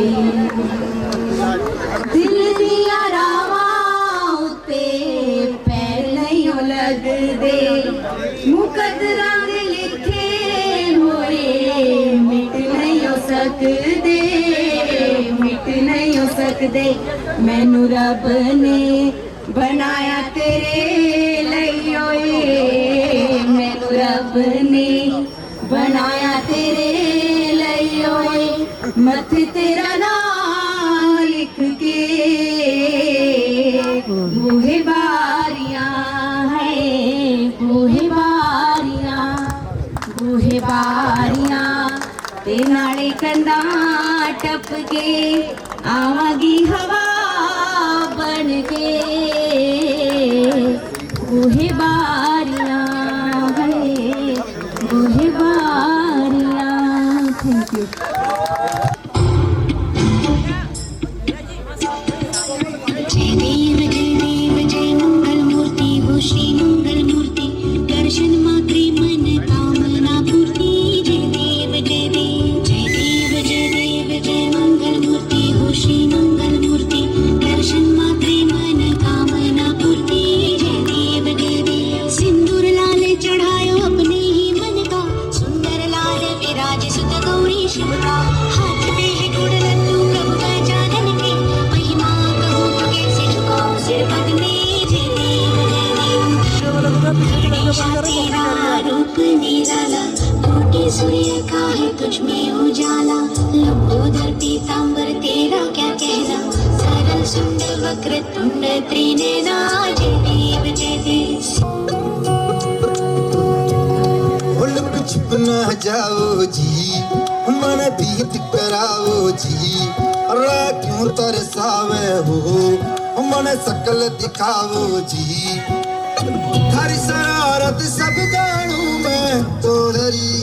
दिल दिया रावा उत्ते पैर नहीं लग दे, मुकद्दरा दे लिखे होए मिट नहीं हो सकदे, मिट नहीं हो सकदे, मैनू रब ने बनाया तेरे लिए ओए, मैनू रब ने बनाया तेरे लिए ओए, मत तेरा नाम लिख के बूहे बारियां है, बूहे बारियां, बूहे बारियां ते नाले कंधा टप के आवागी हवा बन के, बूहे बारियां है, बूहे बारियां। Thank you. जय देव जय मंगल मूर्ति वो श्री मंगल मूर्ति, दर्शन मात्रे मन कामना पूर्ति, जय देव जय देव जय मंगल मूर्ति वो श्री मंगल मूर्ति, दर्शन मात्रे मन कामना वक्रतुण्ड त्रिनेना जय देव जय देव लुक छुप ना जाओ जी मन बीत कराओ जी रा क्यों तरसावे हो मन सकल दिखाओ जी थारी शरारत सब जानू मैं तो धरी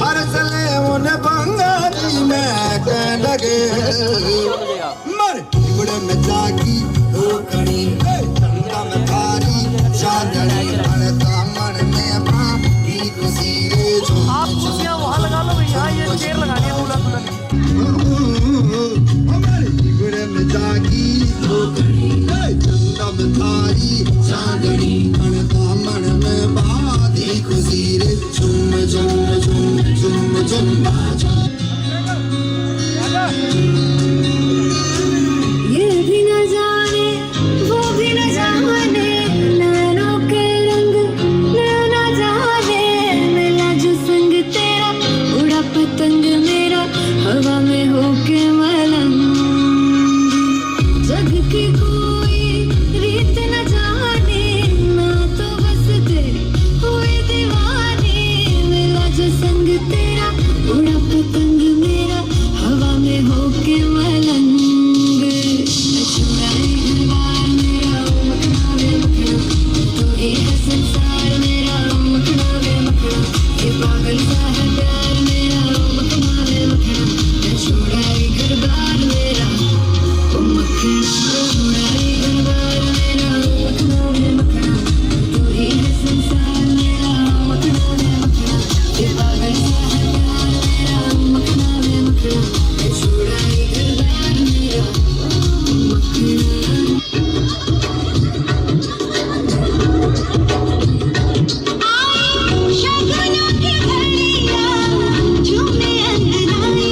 हर सले उन्हें बंगाली में कह लगे मर गुड़े में जागी दो कड़ी चंदा में थारी चांदनी बनता मन में बाकी खुशी रे आप कुर्सियां वहां लगा लो भैया, ये चेयर लगानी है दूल्हा दुल्हन हमारे गुड़े में जागी दो कड़ी चंदा में थारी चांदनी बनता मन में बाकी खुशी रे झुम झुम झुम झुम झुम बाजा ये भी न जाने वो भी न जाने नैनों के रंग न जाने मिला जो संग तेरा उड़ा पतंग मेरा हवा में होके मलंग जग की कोई रीत न जाने ना तो बस तेरी हुई दीवानी मिला जो संग तेरा उड़ा पतंग मेरा हवा में होके मलंग छुड़ाए घर बार मेरा मखना वे मखना तो ये है संसार मेरा मखना वे मखना ये पागल सा है प्यार मेरा मखना वे मखना छुड़ाए घर बार मेरा मखना छुड़ाए घर बार मेरा मखना वे मखना तो ये है संसार मेरा मखना वे मखना ये पागल सा है प्यार मेरा मखना वे मखना छुड़ाए घर बार मेरा शगुनों की घड़ियां झूमे अंगनाई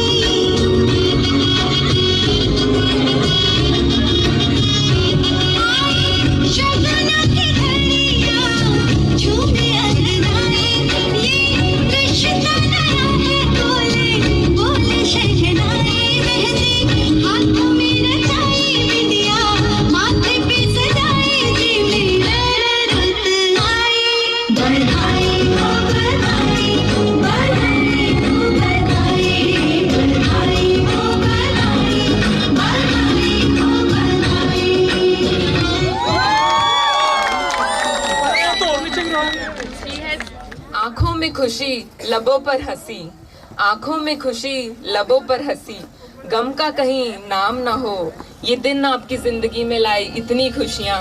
शगुनों की घड़ियां झूमे अंगनाई ये रिश्ता नया है बोले बोले शहनाई मेहंदी हाथों में रचाई बिंदिया माथे पे सजाई जी मेरा रुत आई बधाई हो बधाई बधाई हो बधाई बधाई हो बधाई बधाई हो बधाई आंखों में खुशी लबों पर हंसी, आंखों में खुशी लबों पर हंसी, गम का कहीं नाम ना हो। ये दिन आपकी जिंदगी में लाए इतनी खुशियाँ,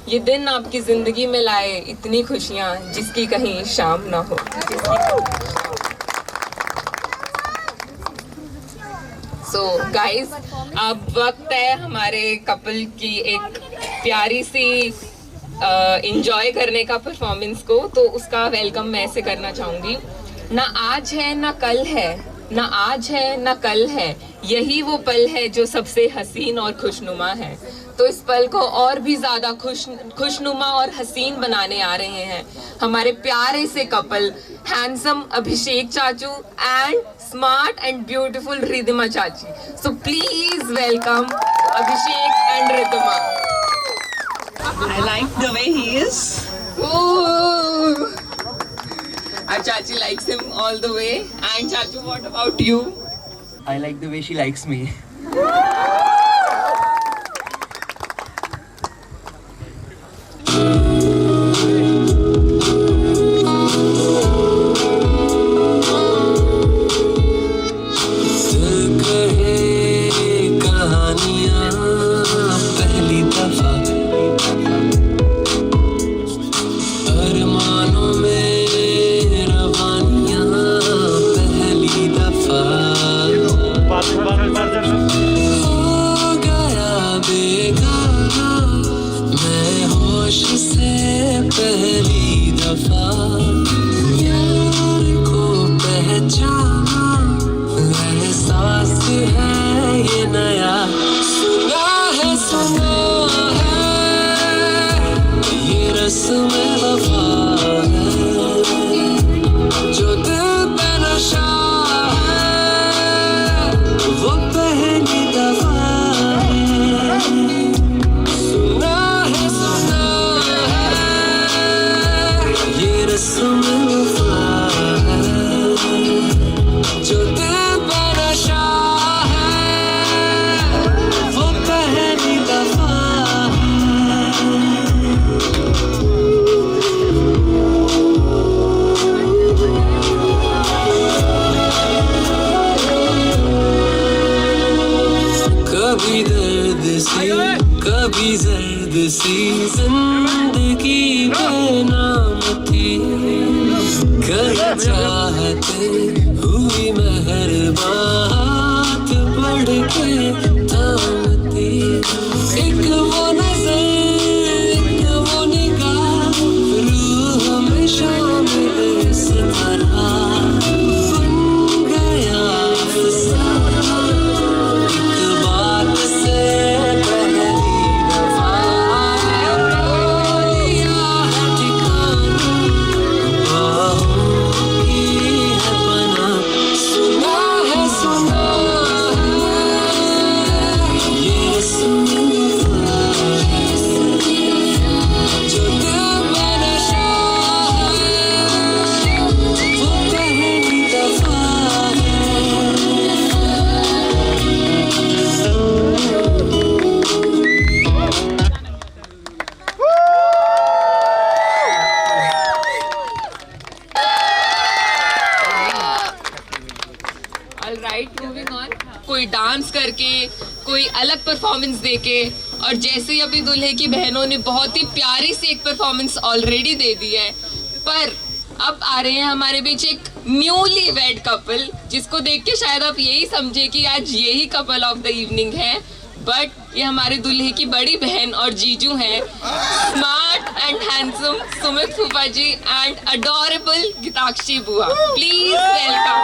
ये दिन आपकी जिंदगी में लाए इतनी खुशियाँ जिसकी कहीं शाम ना हो। सो गाइस, अब वक्त है हमारे कपल की एक प्यारी सी इंजॉय करने का परफॉर्मेंस को। तो उसका वेलकम मैं ऐसे करना चाहूँगी। ना आज है ना कल है, ना आज है ना कल है, यही वो पल है जो सबसे हसीन और खुशनुमा है। तो इस पल को और भी ज़्यादा खुशनुमा और हसीन बनाने आ रहे हैं हमारे प्यारे से कपल, हैंडसम अभिषेक चाचू and smart and beautiful Ridhima चाची। So please welcome Abhishek and Ridhima. I like the way he is. Ooh. Our Chachi likes him all the way. And Chachu, what about you? I like the way she likes me. पहली दफा यार को पहचाना, एहसास है ये नया, सुना है ये रस्म वफा है, जो दिल पे नशा है वो पहली दफा है। कभी दर्द सी कभी जर्द सी जिंदगी बेनाम थी कर चाहते हुई मेहरबान हाथ बढ़ के थामती एक वो नजर एक वो निगाह रूह में शामिल इस तरह बन गया अफसाना एक बात से पहली दफा लिया है ठिकाना बाहों की है पनाह सुना है ये रस्म जो दिल में नशा है वो पहली दफा ऑलराइट, मूविंग ऑन। कोई डांस करके, कोई अलग परफॉर्मेंस देके, और जैसे ही अभी दूल्हे की बहनों ने बहुत ही प्यारी सी एक परफॉर्मेंस ऑलरेडी दे दी है, पर अब आ रहे हैं हमारे बीच एक न्यूली वेड कपल, जिसको देख के शायद आप यही समझे कि आज यही कपल ऑफ द इवनिंग है, बट ये हमारे दूल्हे की बड़ी बहन और जीजू हैं, स्मार्ट एंड हैंडसम सुमित फूफा जी एंड अडोरेबल गीताक्षी बुआ। Please welcome.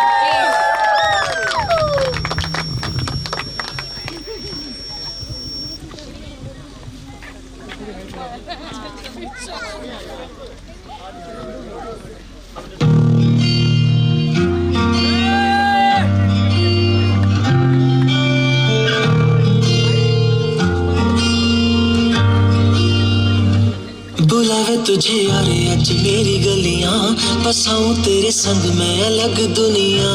बुलावे तुझे यारे आज मेरी गलियां बसाऊं तेरे संग में अलग दुनिया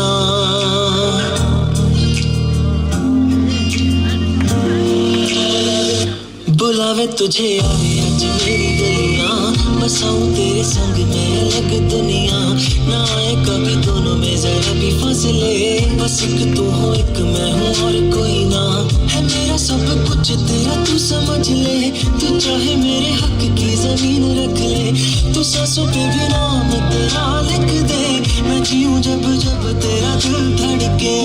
बुलावे तुझे यारे आज मेरी गलियां बसाऊं तेरे संग में अलग दुनिया ना आए कभी दोनों में जरा भी फासले बस एक तू हो एक मैं हूँ और कोई ना है मेरा सब कुछ तेरा तू समझ ले तू चाहे मेरे हक की जमीन रख ले तू सांसों पे भी नाम तेरा लिख दे मैं जीऊं जब जब तेरा दिल धड़के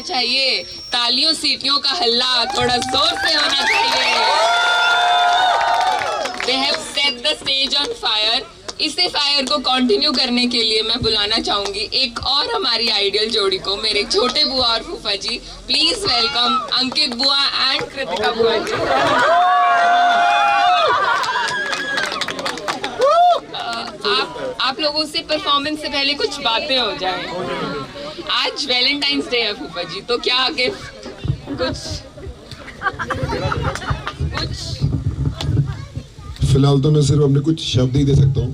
चाहिए तालियों सीटियों का हल्ला थोड़ा जोर से होना चाहिए। They have set the stage on fire। इसे फायर को कंटिन्यू करने के लिए मैं बुलाना चाहूंगी एक और हमारी आइडियल जोड़ी को, मेरे छोटे बुआ और फूफा जी। प्लीज वेलकम अंकित बुआ एंड कृतिका बुआ जी। आप लोगों से परफॉर्मेंस से पहले कुछ बातें हो जाए। आज वैलेंटाइंस डे है फूफा जी, तो क्या गिफ्ट कुछ फिलहाल तो मैं सिर्फ अपने कुछ शब्द ही दे सकता हूँ।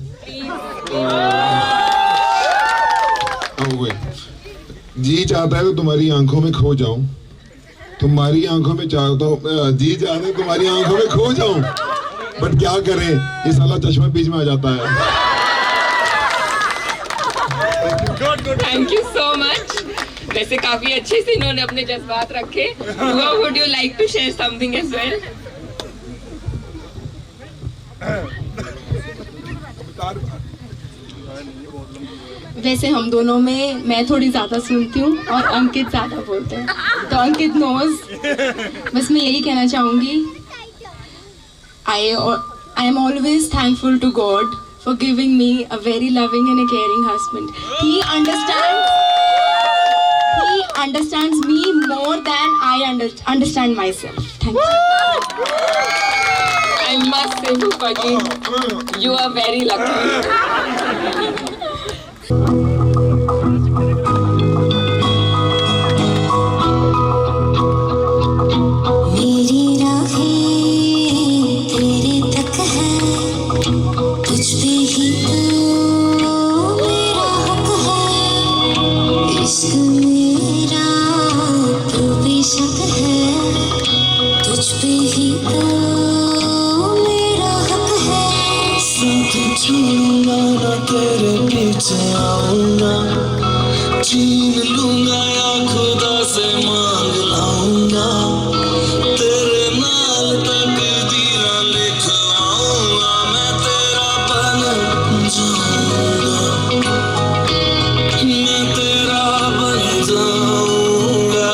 जी चाहता है तो तुम्हारी आंखों में खो जाऊं, तुम्हारी आंखों में चाहता हूँ, जी चाहता है तुम्हारी आंखों में खो जाऊं, बट क्या करें ये साला चश्मा बीच में आ जाता है। Thank you so much. वैसे काफी अच्छे से इन्होंने अपने जज्बात रखे। Would you like to share something as well? वैसे हम दोनों में मैं थोड़ी ज्यादा सुनती हूँ और अंकित ज्यादा बोलते हैं, तो अंकित नोज। बस मैं यही कहना चाहूंगी, I am always thankful to God for giving me a very loving and a caring husband. He understands me more than I understand myself. Thank you. I must say, Bhupaji, you are very lucky. मेरी राहें तेरे तक है, तुझ पे ही तो मेरा हक है। इश्क मेरा तो बेशक है, तुझ पे ही तो मेरा हक है। साथ छूंगा ना तेरे पीछे आऊंगा, छीन लूंगा या खुदा से मांग लाऊंगा, तेरे नाल तकदीरां लिखवाऊंगा, मैं तेरा बन जाऊंगा, मैं तेरा बन जाऊंगा।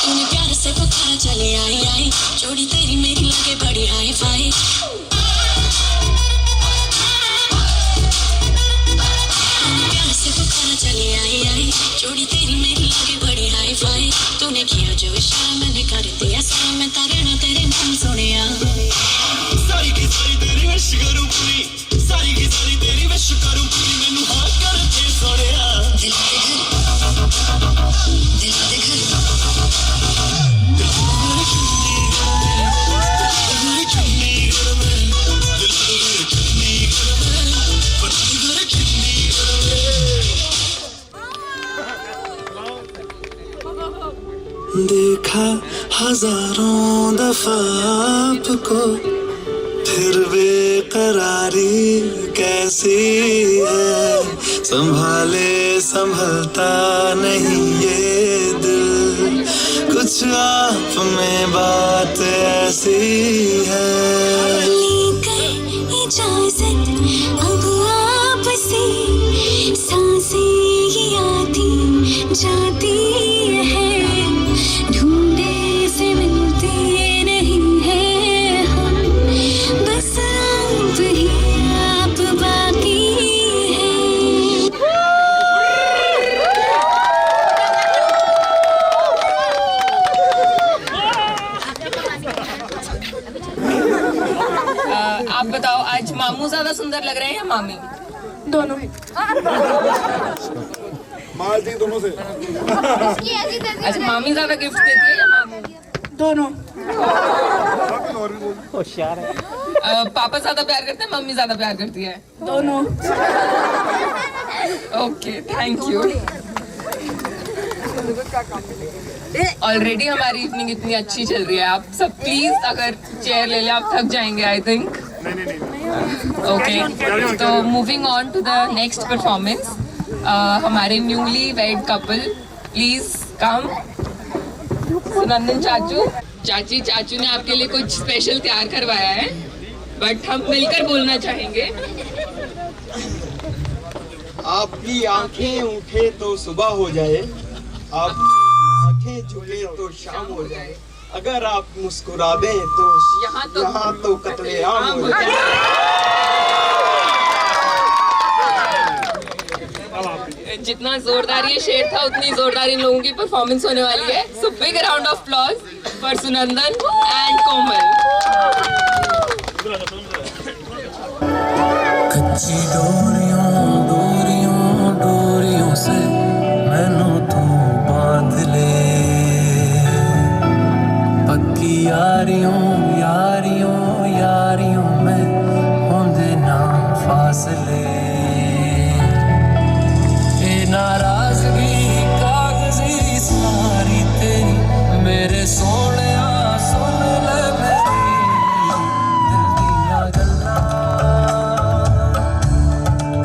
तूने प्यार से पुकारा चले आई आई, जोड़ी तेरी मेरी लगे बड़ी हाई फाई। तूने प्यार से पुकारा चले आई आई, जोड़ी तेरी मेरी लगे बड़ी हाई फाई। तूने किया जो इशारा मैंने कर दिया सारा, मैं तारे ना तेरे नाम सुनिया। सारी की सारी तेरी विश करूं पूरी, सारी की सारी तेरी विश करूं पूरी, मैनू हाँ कर दे सोनिया। दिल दे घर, दिल दे घर, देखा हजारों दफा आपको, फिर बेकरारी कैसी है, संभाले संभलता नहीं ये दिल, कुछ आप में बात ऐसी है। लेकर इजाजत अब आपसे, सांसें ये आती जाती है, ढूंढे से मिलते नहीं है हम, बस आप ही आप बाकी है। आप बताओ, आज मामू ज्यादा सुंदर लग रहे हैं या मामी? दोनों। मार दी दोनों से। अच्छा, मामी ज्यादा गिफ्ट देती है या मामू? दोनों। होशियार है। पापा ज्यादा प्यार करते हैं, मम्मी ज्यादा प्यार करती है? दोनों। Okay, thank you. ऑलरेडी हमारी इवनिंग इतनी अच्छी चल रही है, आप सब प्लीज अगर चेयर ले लें, आप थक जाएंगे आई थिंक। ओके, तो moving on to the next performance, हमारे newly wed couple please come. Sunandan चाचू, चाचू ने आपके लिए कुछ स्पेशल तैयार करवाया है, बट हम मिलकर बोलना चाहेंगे। आपकी आंखें उठे तो सुबह हो जाए, आप आंखें झूले तो शाम हो जाए, अगर आप मुस्कुरा दें तो यहाँ तो कत्लेआम हो जाए। जितना जोरदार ये शेर था उतनी जोरदार इन लोगों की परफॉर्मेंस होने वाली है. So big round of applause for Sunandan and Komal. कच्ची डोरियों से मैनू तू बांध ले, पक्की यारियों में होंदे ना फासले. ए नाराजगी कागजी सारी तेरी मेरे सोने सुन ले मेरी दिल दियां गल्लां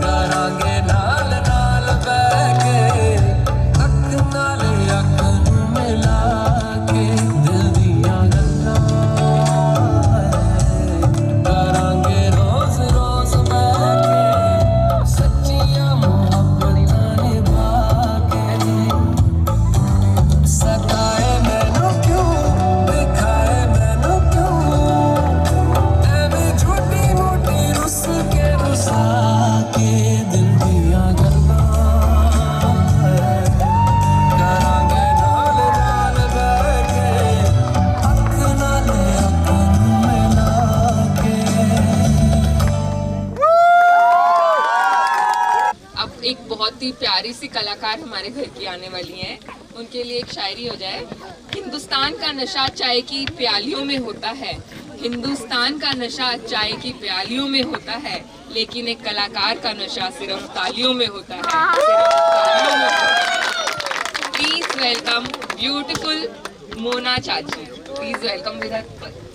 करांगे नाल नाल बैठ के अख नाल अख नूं मिला के दिल दियां गल्लां करांगे रोज रोज बैठ के सच्चियां मोहब्बतां निभा के. सताए मैनू क्यों दिखाए मैनू क्यों एवें झूठी मोटी रुस के रुसा के दिल दियां गल्लां करांगे नाल नाल बैठ के अख नाल अख नूं मिला के. अब एक बहुत ही प्यारी सी कलाकार हमारे घर की आने वाली हैं. उनके लिए एक शायरी हो जाए. हिंदुस्तान का नशा चाय की प्यालियों में होता है, हिंदुस्तान का नशा चाय की प्यालियों में होता है, लेकिन एक कलाकार का नशा सिर्फ तालियों में होता है. प्लीज वेलकम ब्यूटीफुल मोना चाची. प्लीज वेलकम विद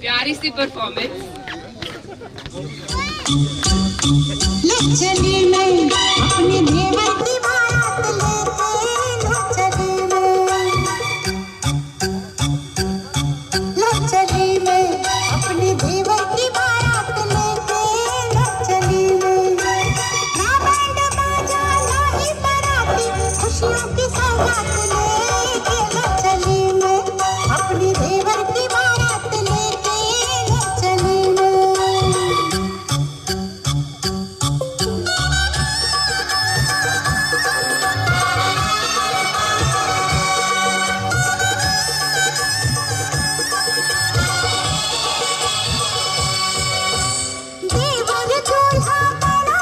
प्यारी सी परफॉर्मेंस. चली मैं अपने देवर की बारात लेके, चली मैं अपने देवर की बारात लेके, चली मैं ना बैंड बाजा ना ही बाराती खुशियों की सौगात लेके, चली मैं अपने देवर की बारात लेके, चली मैं. देवर दूल्हा बना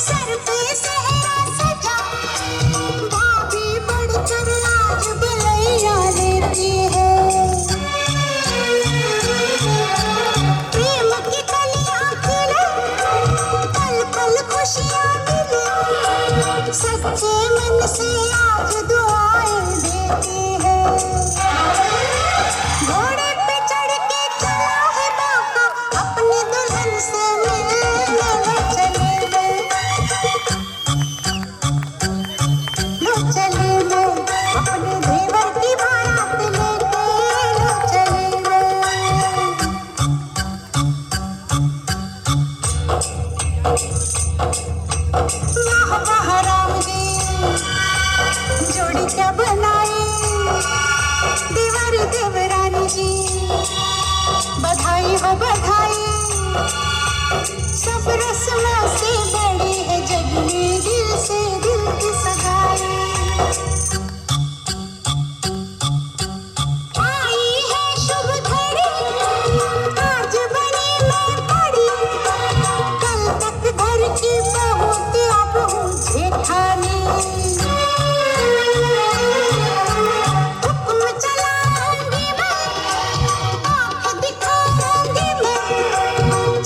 सर पे सेहरा सजा, भाभी बढ़कर आज बलैया लेती है. प्रेम की कलियां खिले पल पल खुशियां मिले, सच्चे मन से आज दुआएं देती है. घोड़े पे चढ़ के चला है बाका अपनी दुल्हन से मिलने, चली मैं अपने देवर की बारात लेके, चली मैं. वाह वाह राम जी जोड़ी क्या बनाई, देवर देवरानी जी बधाई हो बधाई. सब रस्मों से बड़ी है जग में दिल से दिल की सगाई. आई है शुभ घड़ी आज बनी मैं बड़ी, कल तक घर की बहू थी अब हूँ जेठानी. हुक्म चलाऊंगी मैं आँख दिखाऊंगी मैं,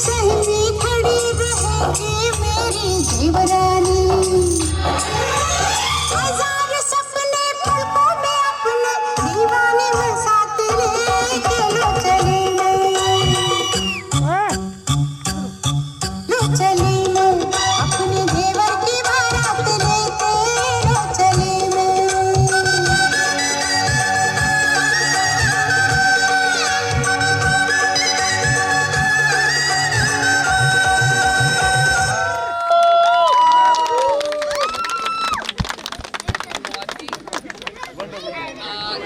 सहमी खड़ी रहेगी मेरी देवरानी. हजार सपने पलकों में अपने दीवाने में साथ लेके, चली मैं अपने देवर की बारात लेके, चली मैं.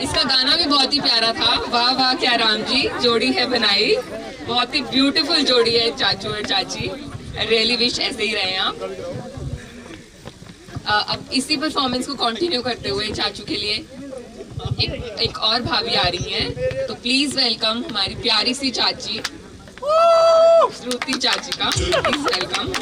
इसका गाना भी बहुत ही प्यारा था. वाह वाह क्या राम जी जोड़ी है बनाई. बहुत ही ब्यूटीफुल जोड़ी है चाचू और चाची. रियली विश ऐसे ही रहे आप. अब इसी परफॉर्मेंस को कंटिन्यू करते हुए चाचू के लिए एक और भाभी आ रही हैं, तो प्लीज वेलकम हमारी प्यारी सी चाची श्रुति चाची का, प्लीज वेलकम।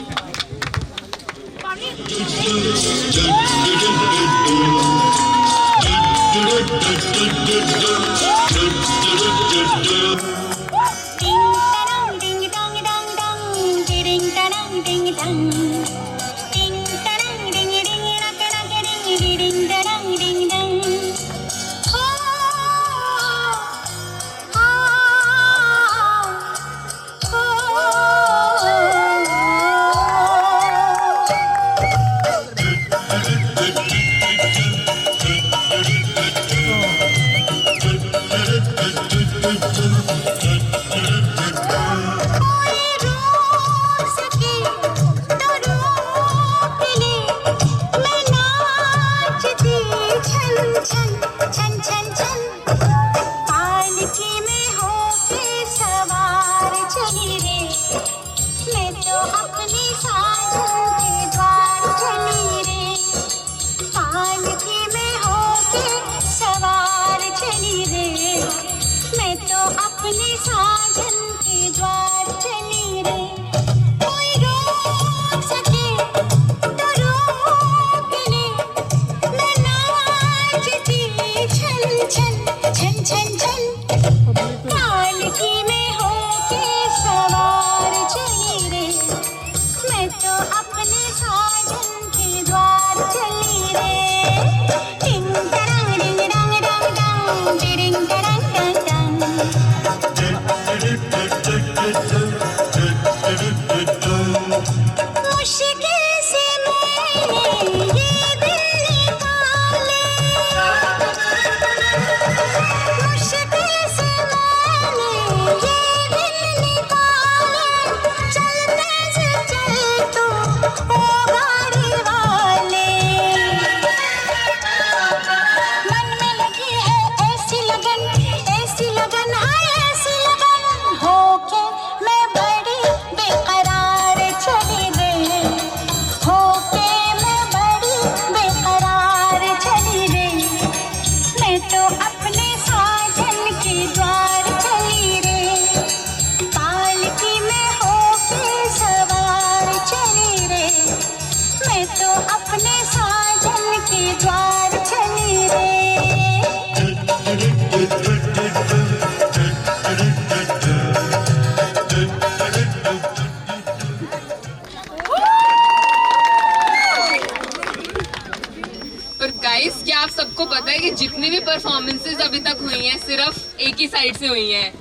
क्या आप सबको पता है कि जितनी भी परफॉर्मेंसेस अभी तक हुई हैं सिर्फ एक ही साइड से हुई हैं?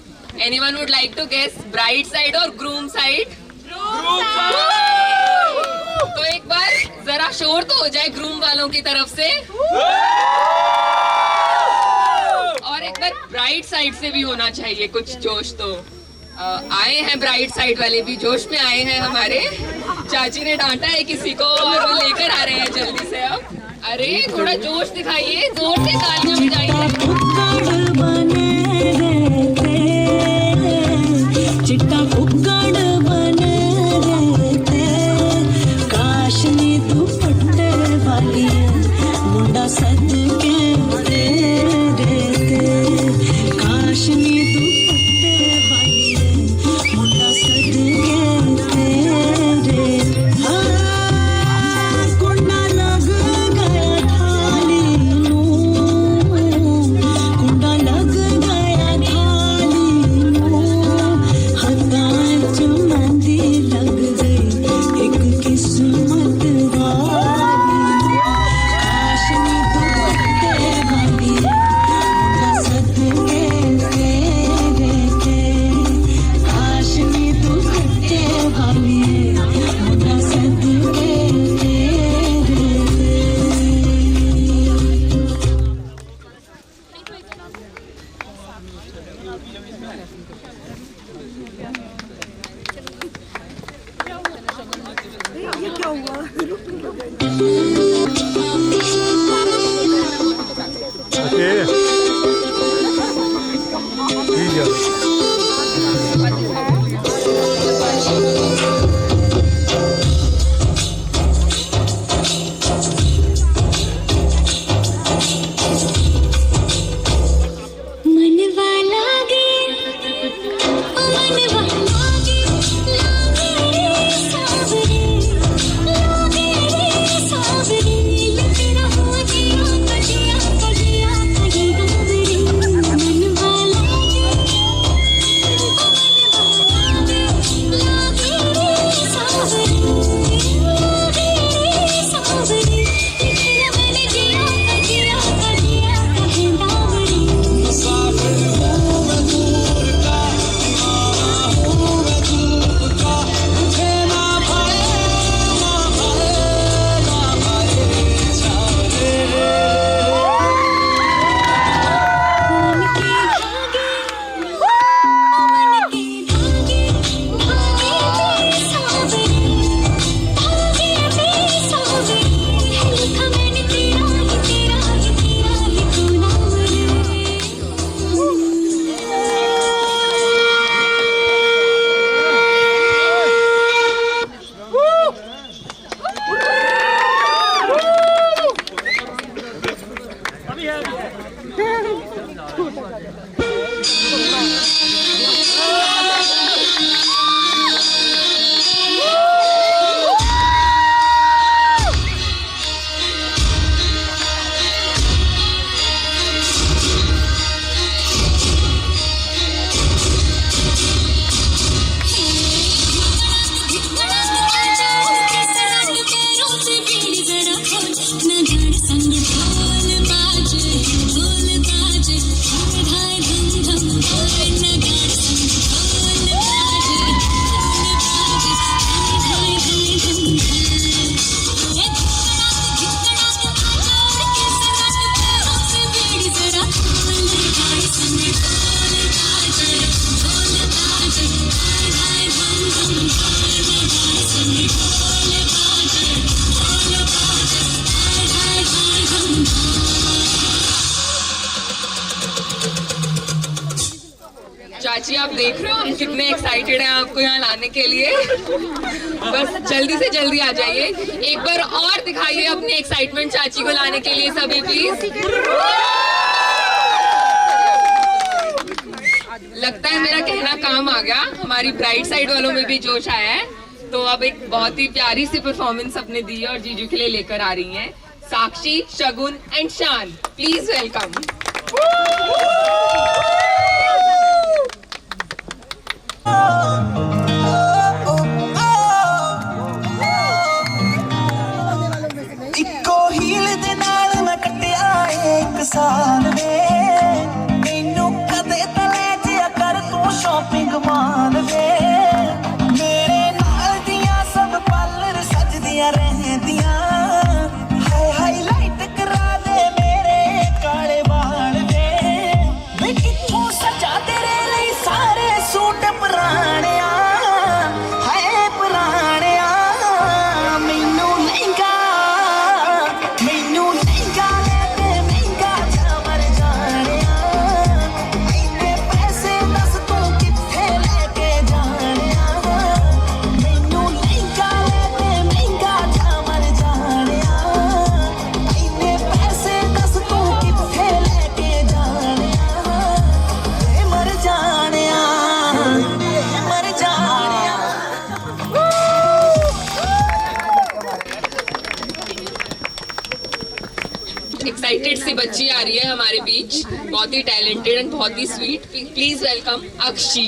Anyone would like to guess bride side और ग्रूम साइड? तो एक बार जरा शोर तो हो जाए ग्रूम वालों की तरफ से, और एक बार ब्राइड साइड से भी होना चाहिए कुछ जोश। तो आए हैं ब्राइड साइड वाले भी, जोश में आए हैं हमारे। चाची ने डांटा है किसी को और वो लेकर आ रहे हैं जल्दी से। अब अरे थोड़ा जोश दिखाइए, जोर से तालियां बजाइए। चिट्टा कुक्कड़ बने रहते, काशनी दुपट्टे वाली मुंडा सज के दे रहते, काशनी दुपट्टे वाली मुंडा सज के दे रहते। कुंडा लग गया थाली नू, कुंडा लग गया थाली नू, हदां च मेहंदी लग गई एक किस्मत वाली, काशनी दुपट्टे वाली मुंडा सदके तेरे के, काशनी दुपट्टे वाली मुंडा सदके तेरे के। चाची आप देख रहे हो हम कितने एक्साइटेड हैं आपको यहाँ लाने के लिए। बस जल्दी से जल्दी आ जाइए। एक बार और दिखाइए अपनी एक्साइटमेंट चाची को लाने के लिए सभी प्लीज। लगता है मेरा कहना काम आ गया, हमारी ब्राइट साइड वालों में भी जोश आया है। तो अब एक बहुत ही प्यारी सी परफॉर्मेंस अपने दी और जीजू के लिए लेकर आ रही हैं साक्षी, शगुन एंड शान। Please welcome. इको हील दे नाल मैं कटिया एक साल वे, मैनू कदे तले जिया कर तू शॉपिंग माल वे। मेरे नाल दियां सब पार्लर सजदियां रहंदियां, हाय हाईलाइट करा दे मेरे काले बाल वे। मैं कित्थों सजा तेरे लिए सारे सूट पुराने एक्साइटेड सी बच्ची आ रही है हमारे बीच, बहुत ही टैलेंटेड एंड बहुत ही स्वीट। प्लीज वेलकम अक्षी।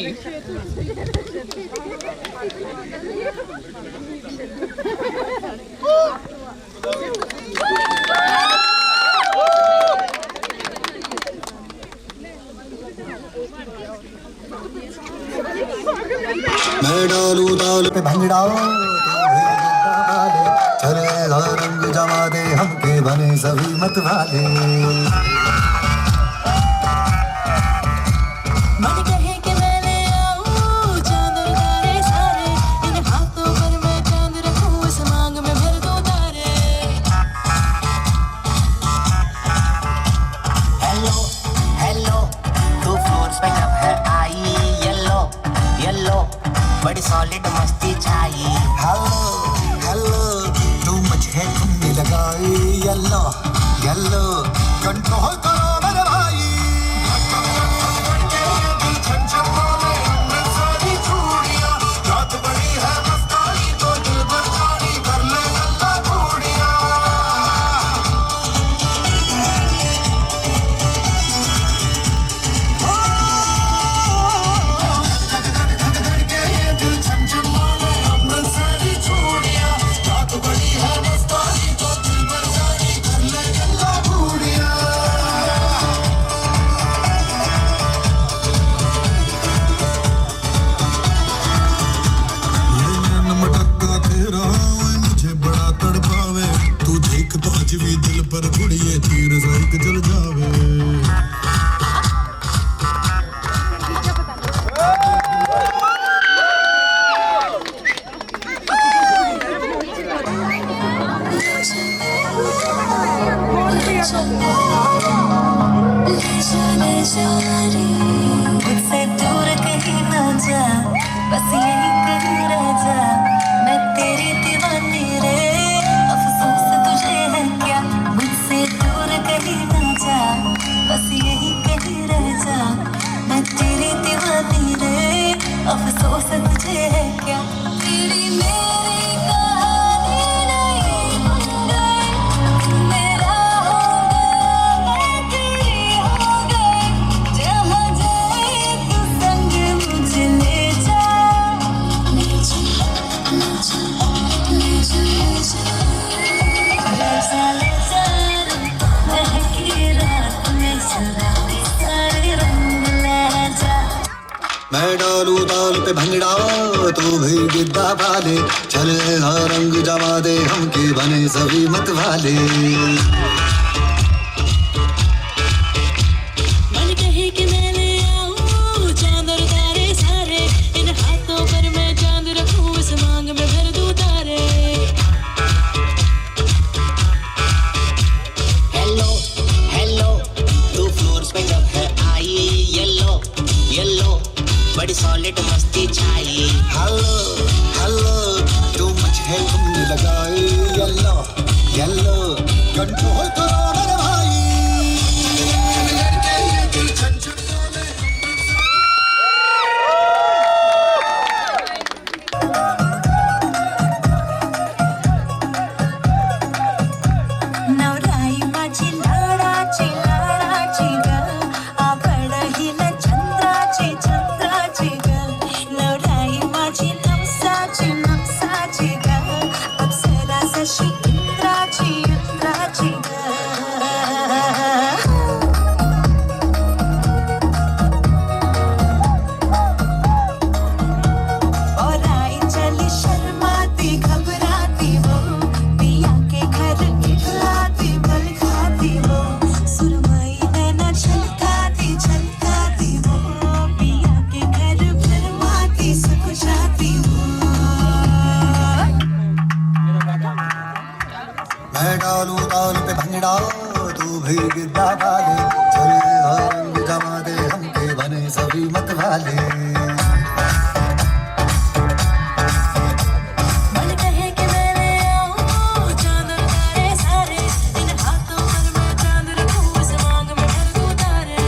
मैं डालू ताल पे भंगड़ा, चले रंग जमा दे हमके बने सभी मत वाले। मन कहे कि मैं ले आऊं चांद तारे सारे, इन हाथों पर मैं चांद रखूं, इस मांग में भर दो तारे। हेलो हेलो तू फ्लोर्स पे जब है आई, येलो येलो बड़ी सॉलिड मस्ती छाई। हेलो हेलो तू मुझे ढूंढने लगाई, येलो येलो कंट्रोल करो मेरे भाई। भी दिल पर गुड़िए तीर साइक जल जावे। मुझसे दूर कहीं ना जा, बस यहीं कहीं रह जा, मैं तेरी दीवानी रे, अफसोस तुझे है क्या। मुझसे दूर कहीं ना जा, बस यहीं कहीं रह जा, मैं तेरी दीवानी रे, अफसोस तुझे है क्या। तेरी मेरी कहानी नहीं बन गई, मेरा हो गया मैं तेरी हो गई, जहाँ जाए तू संग मुझे ले जा। ले जा ले जा ले जा ले जा ले जा, महकी रात में सराबी सारे रंग ले जा। मैं डालू ताल पे भंगड़ा, तू भी गिद्दा पाले, चल रंग जमा दे हमके बने सभी मत वाले। मन कहे कि मैं ले आऊं चांद और तारे सारे, इन हाथों पर मैं चांद रखूं, इस मांग में भर दूं तारे। हेलो हेलो तू फ्लोर्स पे जब है आई, येलो येलो बड़ी सॉलिड मस्ती छाई। हेलो हेलो तू मुझे घूमने लगाए येलो येलो कंट्रोल करो मेरे भाई। नवराई माझी लाडाची लाडाची ग आपण हिला चंद्राची चंद्राची ग नवराई माझी नवसाची नवसाची ग अप्सरा जशी इंद्राची इंद्राची ग और आई चली शर्माती घबराती वो पिया के घर इखलाती बल खाती वो सुरमई नैना छलकाती छलकाती वो पिया के घर भरमाती सुख जाती वो। मैं डालूं ताल पे भंगड़ा तू भी गिद्दा वाले चले रंग जमा दे हमके बने सभी मत वाले। मन कहे कि मेरे आओ चांद तारे सारे इन हाथों पर मैं चांद रखूं इस मांग में घर को तारे।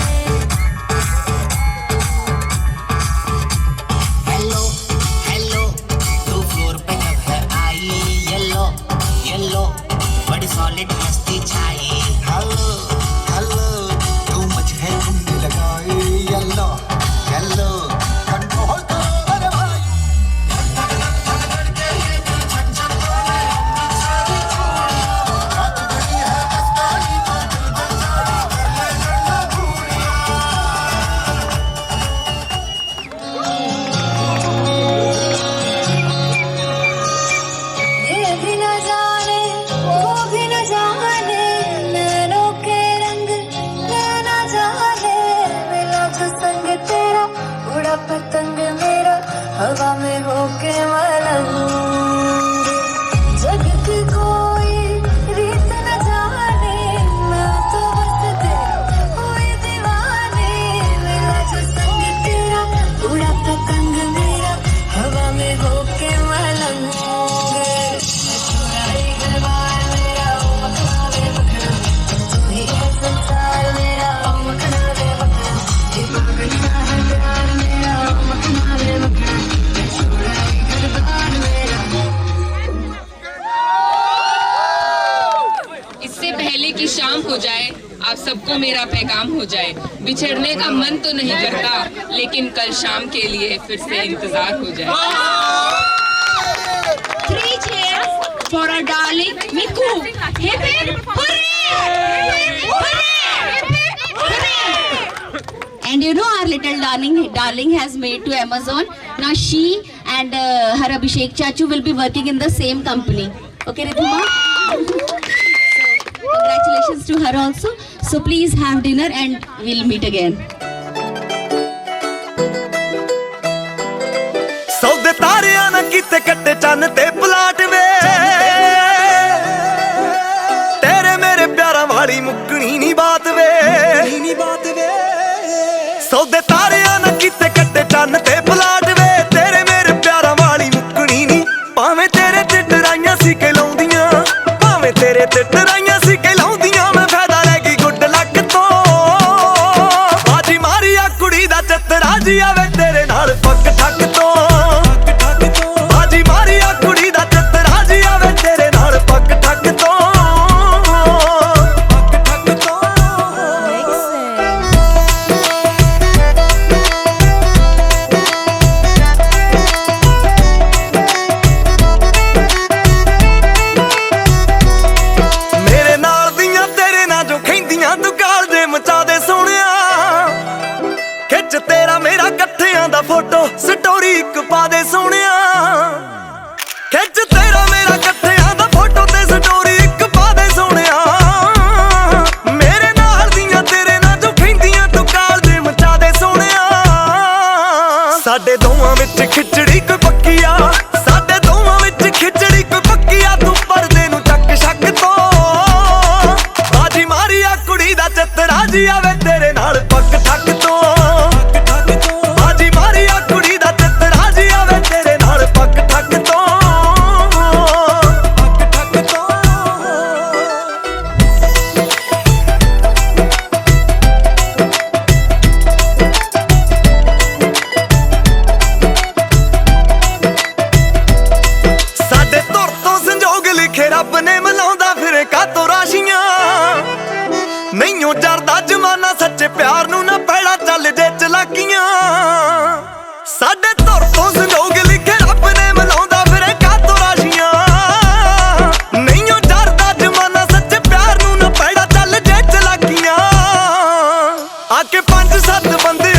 हेलो हेलो तू फ्लोर पे कब है आई। येलो येलो बड़ी सॉलिड मस्ती छाई। हेलो हेलो तू मुझे घूमने लगाए येलो येलो कंट्रोल करो मेरे भाई। ये भी न जाने वो भी न जाने नैनों के रंग नैना जाने मिला जो संग तेरा उड़ा पतंग मेरा हवा में होके मलंग। जग की कोई रीत न जाने मैं तो बस तेरी हुई दीवानी मिला जो संग तेरा उड़ा पतंग मेरा हवा में होके मलंग। इससे पहले कि शाम हो जाए आप सबको मेरा पैगाम हो जाए। बिछड़ने का मन तो नहीं करता लेकिन कल शाम के लिए फिर से इंतजार हो जाए। 3 cheers for our darling Miku. Hip hip hooray! And you know our little darling has made to Amazon. Now she and her Abhishek Chachu will be working in the same company. Okay, Ridhima? So, congratulations to her also. So please have dinner and we'll meet again. सौदे तारियां ना किते कट्टे चन्न ते पलाट वे तेरे मेरे प्यारा वाली मुक्कनी नी बात वे सौदे तारियां ना किते कट्टे चन्न ते पलाट वे तेरे मेरे प्यारा वाली मुक्कनी नी भावें तेरे ते डराइयां सी के लाउंदियां भावें तेरे ते डराइयां सी के लाउंदियां मैं फायदा ले गई गुड लक तो बाजी मारी आ कुड़ी दा चतरा जी आवे तेरे नाल पक ठक तो बाजी मारी आ कुड़ी दा चतरा जी आवे तेरे नाल पक ठक तो मेरे नाल दियां तेरे ना जो खैंदियां तू गाल दे मचा दे सोहणिया खिच तेरा मेरा कट्ठियां दा फोटो स्टोरी इक पा दे सोहणिया खिच तेरा मेरा कट्ठियां दा फोटो ते स्टोरी इक पा दे सोहणिया मेरे नाल दियां तेरे ना जो खैंदियां तू गाल दे मचा दे सोहणिया साडे दोवां विच खिचड़ी कोई पक्की आ साडे दोवां विच खिचड़ी कोई पक्की आ तू परदे नूं चक शक तो बाजी मारी आ कुड़ी दा चतरा जी आवे तेरे नाल पक ठक तो बाजी मारी आ बंदी